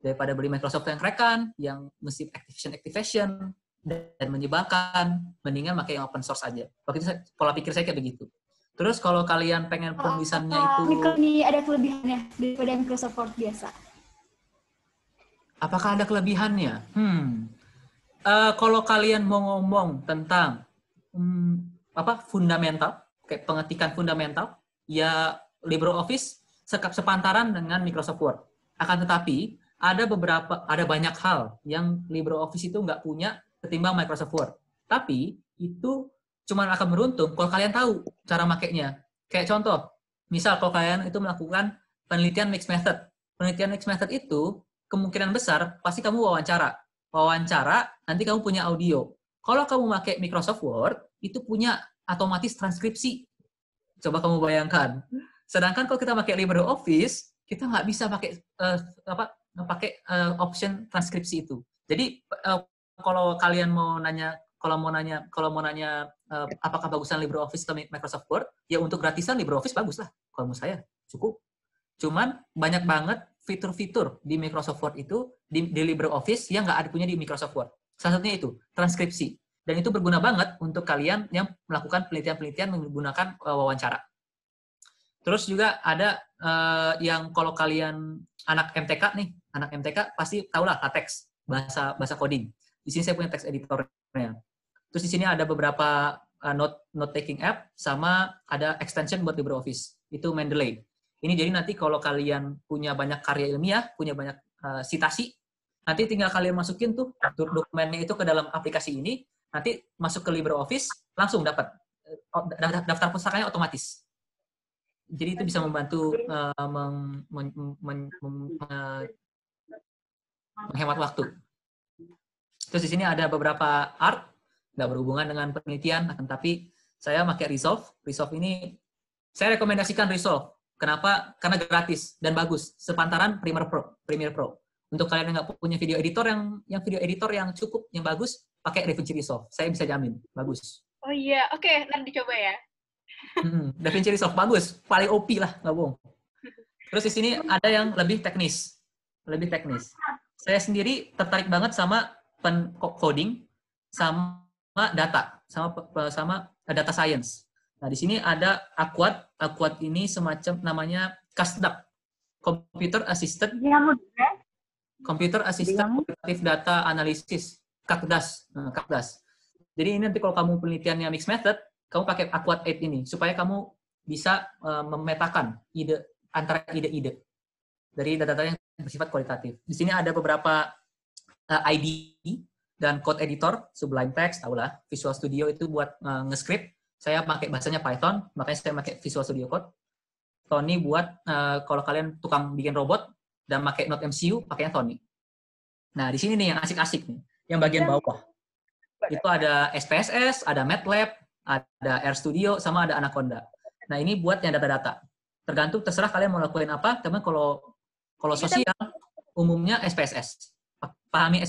Daripada beli Microsoft yang rekan, yang mesti activation, dan menyebalkan, mendingan pakai yang open source aja. Waktu itu pola pikir saya kayak begitu. Terus kalau kalian pengen penulisannya itu... Ini ada kelebihannya daripada Microsoft Word biasa. Apakah ada kelebihannya? Kalau kalian mau ngomong tentang fundamental, kayak pengetikan fundamental, ya LibreOffice sepantaran dengan Microsoft Word. Akan tetapi ada banyak hal yang LibreOffice itu nggak punya ketimbang Microsoft Word. Tapi itu cuma akan beruntung kalau kalian tahu cara makainya. Kayak contoh, misal kalau kalian itu melakukan penelitian mixed method. Penelitian mixed method itu kemungkinan besar pasti kamu wawancara. Nanti kamu punya audio. Kalau kamu pakai Microsoft Word, itu punya otomatis transkripsi. Coba kamu bayangkan. Sedangkan kalau kita pakai LibreOffice, kita nggak bisa pakai option transkripsi itu. Jadi kalau kalian mau nanya apakah bagusan LibreOffice atau Microsoft Word, ya untuk gratisan LibreOffice bagus lah. Kalau menurut saya cukup. Cuman banyak banget fitur-fitur di Microsoft Word itu di LibreOffice yang nggak ada punya di Microsoft Word. Salah satunya itu transkripsi. Dan itu berguna banget untuk kalian yang melakukan penelitian-penelitian menggunakan wawancara. Terus juga ada yang kalau kalian anak MTK pasti tahulah LaTeX, bahasa coding. Di sini saya punya text editornya. Terus di sini ada beberapa note taking app sama ada extension buat LibreOffice. Itu Mendeley. Ini jadi nanti kalau kalian punya banyak karya ilmiah, punya banyak sitasi, nanti tinggal kalian masukin tuh dokumennya itu ke dalam aplikasi ini, nanti masuk ke LibreOffice, langsung dapat daftar pustakanya otomatis. Jadi itu bisa membantu menghemat waktu. Terus di sini ada beberapa art, nggak berhubungan dengan penelitian, akan tapi saya pakai Resolve. Resolve ini, saya rekomendasikan Resolve. Kenapa? Karena gratis dan bagus. Sepantaran Premiere Pro. Untuk kalian yang nggak punya video editor yang video editor yang cukup, yang bagus, pakai DaVinci Resolve. Saya bisa jamin, bagus. Oh iya, oke, nanti dicoba ya. DaVinci Resolve bagus, paling OP lah, nggak bohong. Terus di sini ada yang lebih teknis. Saya sendiri tertarik banget sama coding, sama data, sama data science. Nah, di sini ada Aquad. Aquad ini semacam namanya CASDAQ, Computer Assisted Qualitative Data Analysis, CACDAS. CACDAS. Jadi ini nanti kalau kamu penelitiannya mixed method, kamu pakai Aquad 8 ini supaya kamu bisa memetakan antara ide-ide dari data-data yang bersifat kualitatif. Di sini ada beberapa IDE dan code editor, Sublime Text, tahulah. Visual Studio itu buat nge-script. Saya pakai bahasanya Python, makanya saya pakai Visual Studio Code. Tony buat kalau kalian tukang bikin robot dan pakai NodeMCU, pakainya Tony. Nah, di sini nih yang asik-asik nih, yang bagian bawah. Itu ada SPSS, ada MATLAB, ada RStudio, sama ada Anaconda. Nah, ini buat yang data-data. Terserah kalian mau lakuin apa, teman kalau sosial, umumnya SPSS. Pahami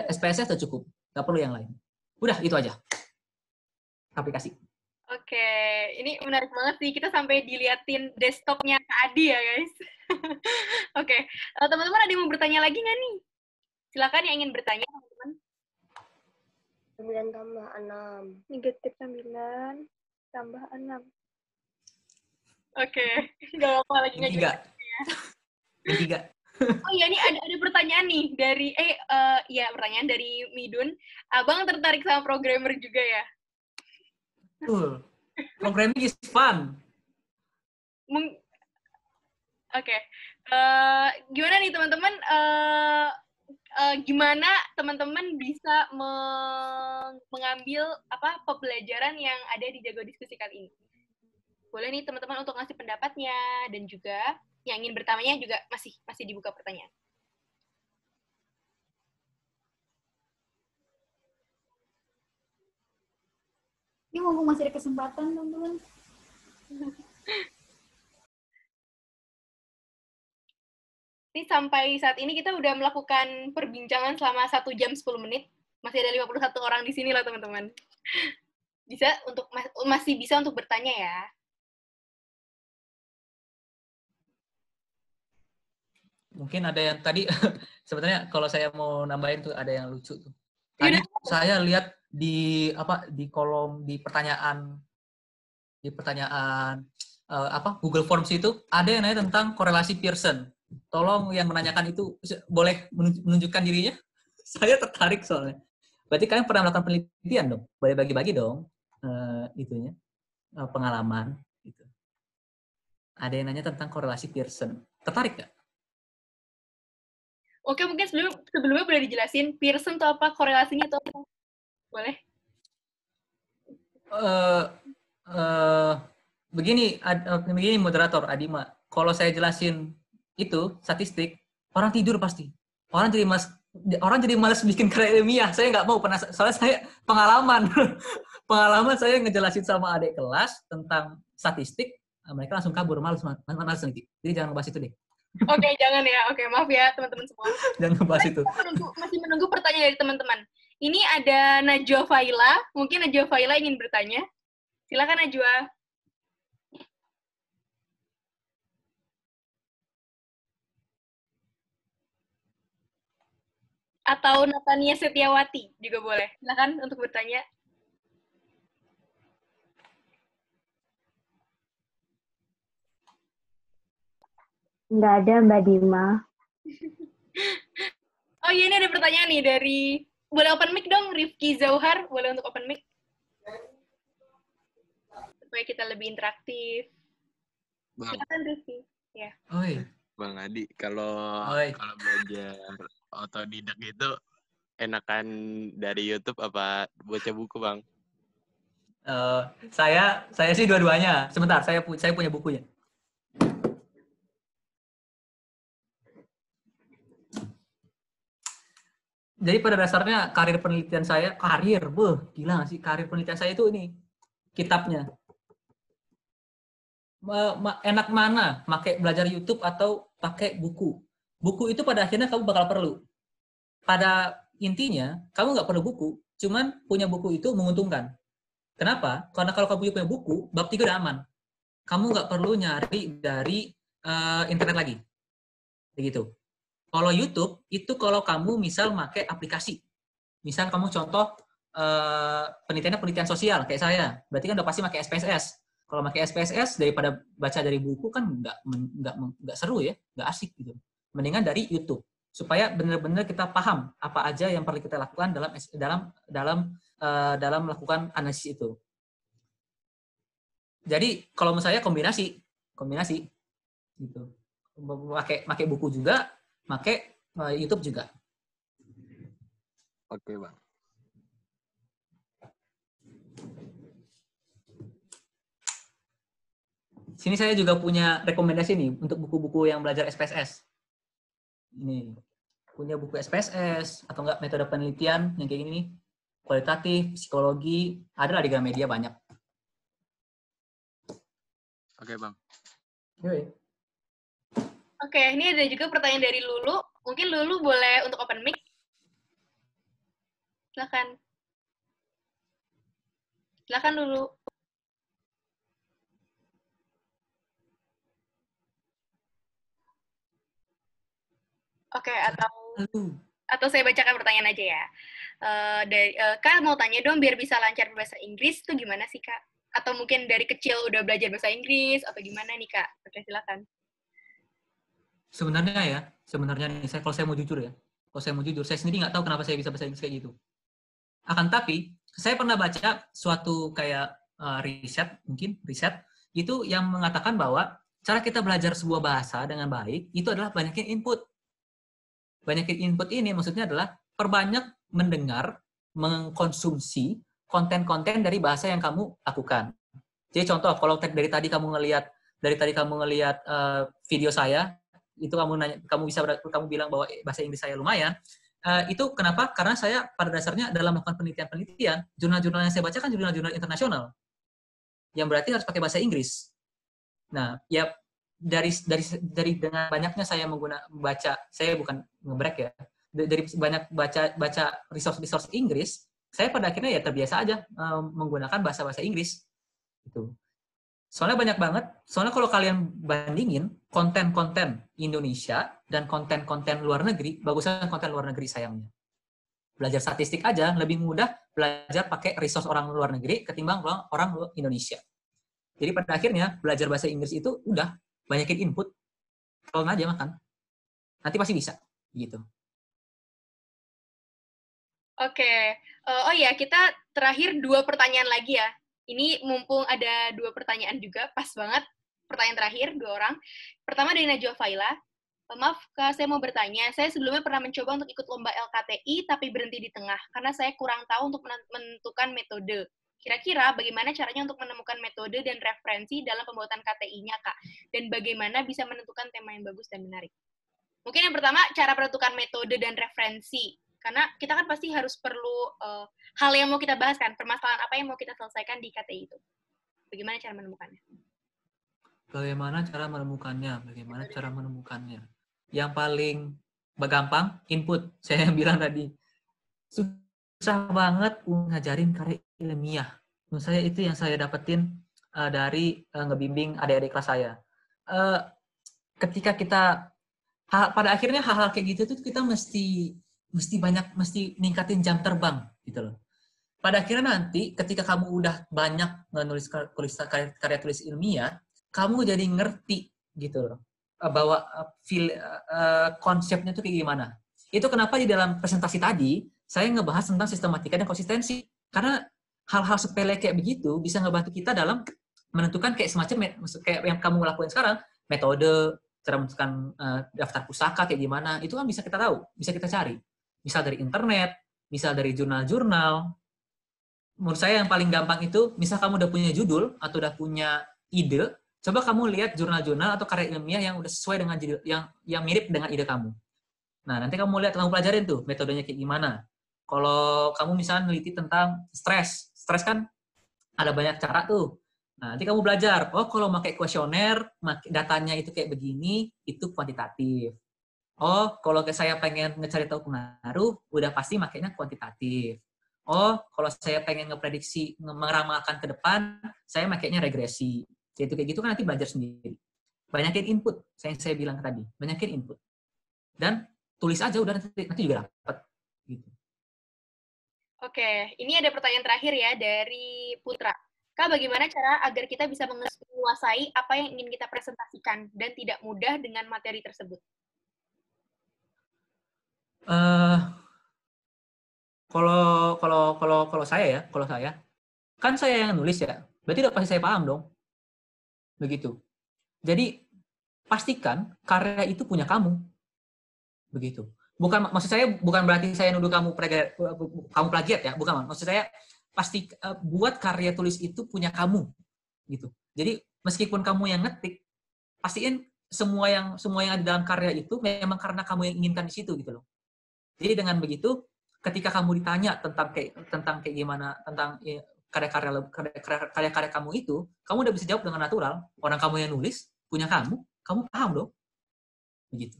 SPSS sudah cukup, nggak perlu yang lain. Udah, itu aja. Aplikasi. Oke, ini menarik banget sih. Kita sampai diliatin desktopnya Kak Adi ya, guys. Oke, teman-teman ada yang mau bertanya lagi nggak nih? Silakan yang ingin bertanya, teman-teman. 9 tambah 6. Negatif 9 tambah 6. Oke, nggak apa lagi Tiga. Oh iya, ini ada pertanyaan nih dari pertanyaan dari Midun. Abang tertarik sama programmer juga ya? Programming is fun. Oke. Gimana nih teman-teman? Gimana teman-teman bisa mengambil pembelajaran yang ada di Jago Diskusi kali ini? Boleh nih teman-teman untuk ngasih pendapatnya, dan juga yang ingin bertanya juga masih dibuka pertanyaan. Ini mumpung masih ada kesempatan, teman-teman. Ini sampai saat ini kita udah melakukan perbincangan selama 1 jam 10 menit. Masih ada 51 orang di sini loh, teman-teman. Masih bisa untuk bertanya ya. Mungkin ada yang tadi, sebenarnya kalau saya mau nambahin tuh ada yang lucu tuh. Tadi saya lihat di kolom di pertanyaan Google Forms itu ada yang nanya tentang korelasi Pearson. Tolong yang menanyakan itu boleh menunjukkan dirinya. Saya tertarik soalnya. Berarti kalian pernah melakukan penelitian dong. Boleh bagi-bagi dong pengalaman. Gitu. Ada yang nanya tentang korelasi Pearson. Tertarik nggak? Oke, mungkin sebelumnya boleh dijelasin Pearson itu apa, korelasinya itu apa? Boleh? Begini moderator Adima, kalau saya jelasin itu statistik, orang tidur pasti. Orang jadi malas bikin karya ilmiah. Saya nggak mau, soalnya saya pengalaman saya ngejelasin sama adik kelas tentang statistik, mereka langsung kabur, malas nanti. Jadi jangan ngebahas itu deh. Oke, jangan ya. Oke, maaf ya teman-teman semua. Jangan ngebahas itu. Masih menunggu pertanyaan dari teman-teman. Ini ada Najwa Faila. Mungkin Najwa Faila ingin bertanya. Silakan Najwa. Atau Natania Setiawati juga boleh. Silakan untuk bertanya. Nggak ada, Mbak Dima. Oh iya, ini ada pertanyaan nih dari... Boleh open mic dong, Rifki Zauhar. Boleh untuk open mic? Supaya kita lebih interaktif. Silakan Rifki. Ya. Oi. Bang Adi, kalau belajar otodidak itu enakan dari YouTube apa baca buku, Bang? Saya sih dua-duanya. Sebentar, saya punya bukunya. Jadi pada dasarnya karir penelitian saya, gila nggak sih? Karir penelitian saya itu ini, kitabnya. enak mana, pakai belajar YouTube atau pakai buku? Buku itu pada akhirnya kamu bakal perlu. Pada intinya, kamu nggak perlu buku, cuman punya buku itu menguntungkan. Kenapa? Karena kalau kamu punya buku, bab 3 udah aman. Kamu nggak perlu nyari dari internet lagi. Begitu. Kalau YouTube, itu kalau kamu misal pakai aplikasi. Misal kamu contoh penelitian sosial, kayak saya. Berarti kan udah pasti pakai SPSS. Kalau pakai SPSS, daripada baca dari buku kan nggak seru ya, nggak asik gitu. Mendingan dari YouTube. Supaya benar-benar kita paham apa aja yang perlu kita lakukan dalam melakukan analisis itu. Jadi kalau menurut saya kombinasi gitu. Pakai buku juga, pakai YouTube juga. Oke, Bang. Sini saya juga punya rekomendasi nih untuk buku-buku yang belajar SPSS. Ini punya buku SPSS atau enggak metode penelitian yang kayak gini nih, kualitatif, psikologi, ada lah di Gramedia banyak. Oke, Bang. Oke, ini ada juga pertanyaan dari Lulu. Mungkin Lulu boleh untuk open mic. Silakan Lulu. Oke, atau saya bacakan pertanyaan aja ya. Kak mau tanya dong biar bisa lancar bahasa Inggris tuh gimana sih Kak? Atau mungkin dari kecil udah belajar bahasa Inggris atau gimana nih Kak? Oke, silakan. Sebenarnya nih, kalau saya mau jujur, saya sendiri nggak tahu kenapa saya bisa bahasa Inggris kayak gitu. Akan tapi, saya pernah baca suatu kayak riset itu yang mengatakan bahwa cara kita belajar sebuah bahasa dengan baik itu adalah banyakin input. Banyakin input ini maksudnya adalah perbanyak mendengar, mengkonsumsi konten-konten dari bahasa yang kamu lakukan. Jadi contoh, kalau dari tadi kamu ngelihat video saya, itu kamu bilang bahwa bahasa Inggris saya lumayan. Itu kenapa? Karena saya pada dasarnya dalam melakukan penelitian, jurnal-jurnal yang saya baca kan jurnal-jurnal internasional, yang berarti harus pakai bahasa Inggris. Nah, ya dari dengan banyaknya saya baca, saya bukan ngebrek ya, dari banyak baca resource Inggris, saya pada akhirnya ya terbiasa aja menggunakan bahasa Inggris gitu. Soalnya banyak banget, soalnya kalau kalian bandingin konten-konten Indonesia dan konten-konten luar negeri, bagusan konten luar negeri sayangnya. Belajar statistik aja lebih mudah belajar pakai resource orang luar negeri ketimbang orang Indonesia. Jadi pada akhirnya belajar bahasa Inggris itu udah banyakin input, kalau aja makan, nanti pasti bisa, gitu. Oke, oh ya kita terakhir 2 pertanyaan lagi ya. Ini mumpung ada 2 pertanyaan juga, pas banget. Pertanyaan terakhir 2 orang. Pertama dari Najwa Faila. Maaf Kak, saya mau bertanya. Saya sebelumnya pernah mencoba untuk ikut lomba LKTI, tapi berhenti di tengah karena saya kurang tahu untuk menentukan metode. Kira-kira bagaimana caranya untuk menemukan metode dan referensi dalam pembuatan KTI-nya, Kak? Dan bagaimana bisa menentukan tema yang bagus dan menarik? Mungkin yang pertama, cara menentukan metode dan referensi. Karena kita kan pasti harus perlu hal yang mau kita bahas kan, permasalahan apa yang mau kita selesaikan di KTI itu. Bagaimana cara menemukannya? Bagaimana cara menemukannya? Yang paling gampang, input. Saya yang bilang tadi. Susah banget ngajarin karya ilmiah. Menurut saya itu yang saya dapetin dari ngebimbing adik-adik kelas saya. Ketika kita, pada akhirnya hal-hal kayak gitu tuh kita mesti ningkatin jam terbang gitu loh. Pada akhirnya nanti ketika kamu udah banyak menulis karya tulis ilmiah, kamu jadi ngerti gitu loh bahwa konsepnya tuh kayak gimana. Itu kenapa di dalam presentasi tadi saya ngebahas tentang sistematika dan konsistensi, karena hal-hal sepele kayak begitu bisa ngebantu kita dalam menentukan kayak semacam kayak yang kamu lakuin sekarang, metode, cara menentukan daftar pusaka kayak gimana, itu kan bisa kita tahu, bisa kita cari. Misal dari internet, misal dari jurnal-jurnal. Menurut saya yang paling gampang itu, misal kamu udah punya judul atau udah punya ide, coba kamu lihat jurnal-jurnal atau karya ilmiah yang udah sesuai dengan judul, yang mirip dengan ide kamu. Nah, nanti kamu lihat, kamu pelajarin tuh metodenya kayak gimana. Kalau kamu misalnya neliti tentang stres kan ada banyak cara tuh. Nah, nanti kamu belajar, oh kalau pakai kuesioner, datanya itu kayak begini, itu kuantitatif. Oh, kalau saya pengen ngecari tahu pengaruh, udah pasti makainya kuantitatif. Oh, kalau saya pengen ngeprediksi, meramalkan ke depan, saya makainya regresi. Jadi kayak gitu kan nanti belajar sendiri. Banyakin input, saya bilang tadi, banyakin input. Dan tulis aja udah nanti juga dapat. Gitu. Oke, ini ada pertanyaan terakhir ya dari Putra. Kak, bagaimana cara agar kita bisa menguasai apa yang ingin kita presentasikan dan tidak mudah dengan materi tersebut? Kalau saya kan saya yang nulis ya, berarti udah pasti saya paham dong, begitu. Jadi pastikan karya itu punya kamu, begitu. Maksud saya bukan berarti saya nuduh kamu plagiat ya, bukan. Maksud saya pasti buat karya tulis itu punya kamu, gitu. Jadi meskipun kamu yang ngetik, pastiin semua yang ada dalam karya itu memang karena kamu yang inginkan di situ, gitu loh. Jadi dengan begitu, ketika kamu ditanya tentang kayak gimana, tentang karya-karya kamu itu, kamu udah bisa jawab dengan natural. Orang kamu yang nulis, punya kamu paham dong. Begitu.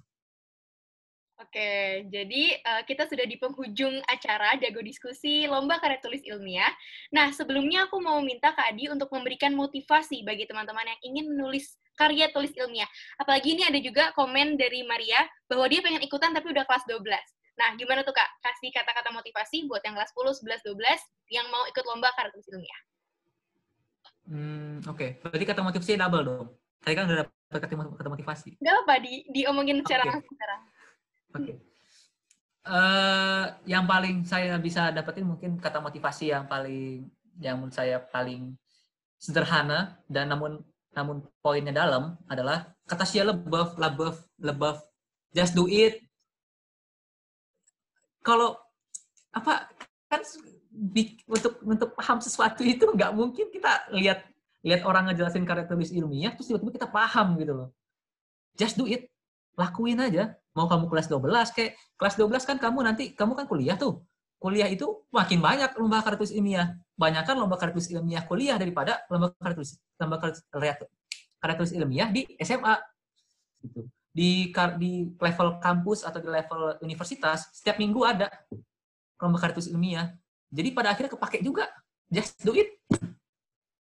Oke, jadi kita sudah di penghujung acara Dago Diskusi Lomba Karya Tulis Ilmiah. Nah, sebelumnya aku mau minta Kak Adi untuk memberikan motivasi bagi teman-teman yang ingin menulis karya tulis ilmiah. Apalagi ini ada juga komen dari Maria, bahwa dia pengen ikutan tapi udah kelas 12. Nah, gimana tuh Kak? Kasih kata-kata motivasi buat yang kelas 10, 11, 12 yang mau ikut Lomba Karya Tulis Ilmiah. Oke. Berarti kata motivasi double dong. Tadi kan udah dapat kata motivasi. Nggak apa, diomongin secara langsung sekarang. Oke. Yang paling saya bisa dapetin mungkin kata motivasi yang menurut saya paling sederhana dan namun poinnya dalam adalah kata Shia LaBeouf, just do it. Kalau kan untuk paham sesuatu itu nggak mungkin kita lihat orang ngejelasin karya tulis ilmiah terus tiba-tiba kita paham gitu loh. Just do it. Lakuin aja. Mau kamu kelas 12 kayak kelas 12 kan kamu kan kuliah tuh. Kuliah itu makin banyak lomba karya tulis ilmiah. Banyakan lomba karya tulis ilmiah kuliah daripada lomba karya tulis ilmiah di SMA. Gitu. Di level kampus atau di level universitas setiap minggu ada lomba karya tulis ilmiah. Jadi pada akhirnya kepake juga. Just do it.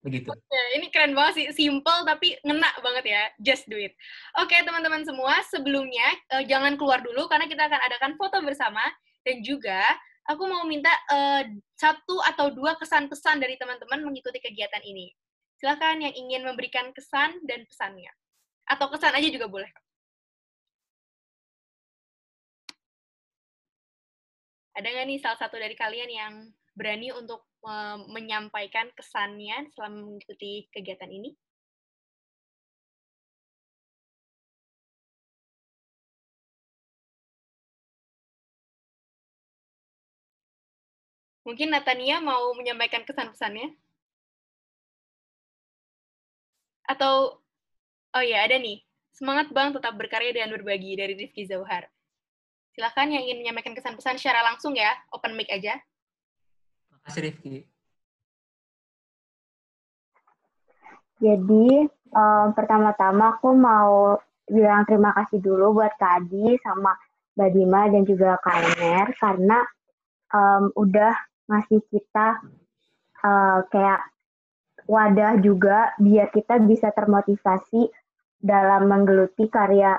Begitu. Oke, ini keren banget sih, simple tapi ngena banget ya, just do it. Oke, teman-teman semua, sebelumnya jangan keluar dulu karena kita akan adakan foto bersama dan juga aku mau minta 1 atau 2 kesan-pesan dari teman-teman mengikuti kegiatan ini. Silakan yang ingin memberikan kesan dan pesannya. Atau kesan aja juga boleh. Ada nggak nih salah satu dari kalian yang berani untuk menyampaikan kesannya selama mengikuti kegiatan ini? Mungkin Natania mau menyampaikan kesan-pesannya? Atau, oh ya ada nih, semangat Bang tetap berkarya dan berbagi dari Rifki Zauhar. Silakan yang ingin menyampaikan kesan-pesan secara langsung ya, open mic aja. Makasih Rifki. Jadi pertama-tama aku mau bilang terima kasih dulu buat Kak Adi sama Mbak Dima dan juga Kak Ener karena udah ngasih kita kayak wadah juga biar kita bisa termotivasi dalam menggeluti karya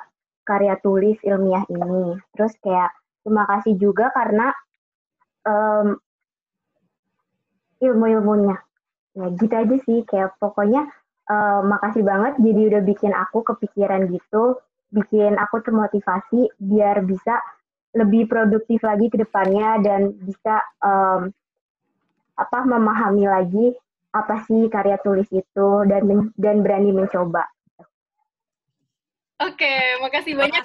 tulis ilmiah ini. Terus kayak terima kasih juga karena ilmu-ilmunya. Ya gitu aja sih, kayak pokoknya makasih banget jadi udah bikin aku kepikiran gitu, bikin aku termotivasi biar bisa lebih produktif lagi ke depannya dan bisa memahami lagi apa sih karya tulis itu dan berani mencoba. Oke, makasih banyak.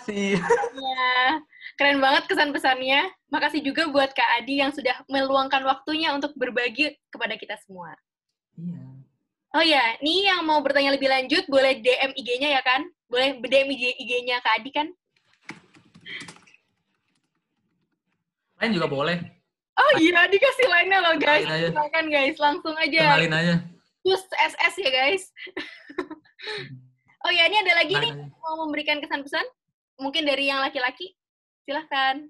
Ya, keren banget kesan-pesannya. Makasih juga buat Kak Adi yang sudah meluangkan waktunya untuk berbagi kepada kita semua. Iya. Oh ya, nih yang mau bertanya lebih lanjut, boleh DM IG-nya ya kan? Boleh DM IG-nya Kak Adi kan? Lain juga boleh. Oh iya, dikasih lainnya loh guys. Silakan guys, langsung aja. Kenalin aja. Plus SS ya guys. Oh ya, ini ada lagi nih mau memberikan kesan-pesan. Mungkin dari yang laki-laki. Silahkan.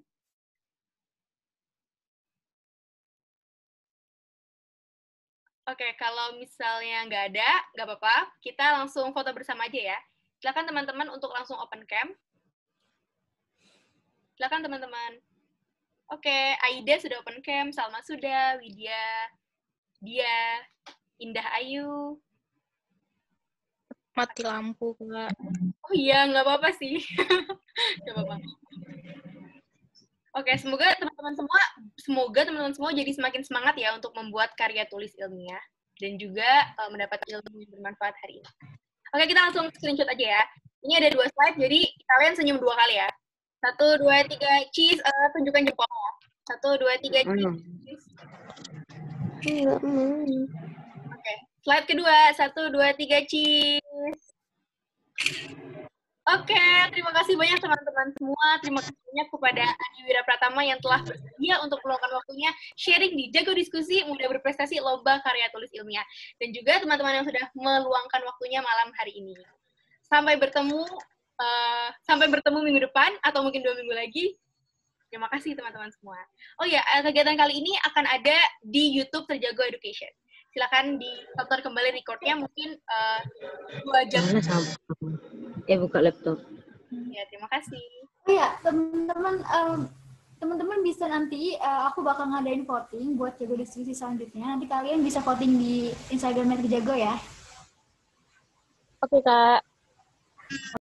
Oke, kalau misalnya nggak ada, nggak apa-apa. Kita langsung foto bersama aja ya. Silahkan teman-teman untuk langsung open cam. Silahkan teman-teman. Oke, Aida sudah open cam, Salma sudah, Widya, Dia, Indah Ayu. Mati lampu, Kak. Oh iya, nggak apa-apa sih. Nggak apa-apa. Oke, semoga teman-teman semua jadi semakin semangat ya untuk membuat karya tulis ilmiah dan juga mendapat ilmu yang bermanfaat hari ini. Oke, kita langsung screenshot aja ya. Ini ada 2 slide, jadi kalian senyum 2 kali ya. 1, 2, 3, cheese. Tunjukkan jempol ya. 1, 2, 3, cheese. Oke, slide kedua. 1, 2, 3, cheese. Oke, terima kasih banyak teman-teman semua. Terima kasih banyak kepada Adi Wira Pratama yang telah bersedia untuk meluangkan waktunya sharing di Jago Diskusi Muda Berprestasi Lomba Karya Tulis Ilmiah. Dan juga teman-teman yang sudah meluangkan waktunya malam hari ini. Sampai bertemu minggu depan, atau mungkin 2 minggu lagi. Terima kasih teman-teman semua. Oh ya, kegiatan kali ini akan ada di YouTube Terjago Education. Silakan ditonton kembali recordnya mungkin 2 jam. Buka laptop. Ya, terima kasih. Oh ya, teman-teman bisa nanti aku bakal ngadain voting buat Jago Diskusi selanjutnya. Nanti kalian bisa voting di Instagram Jago ya. Oke, Kak.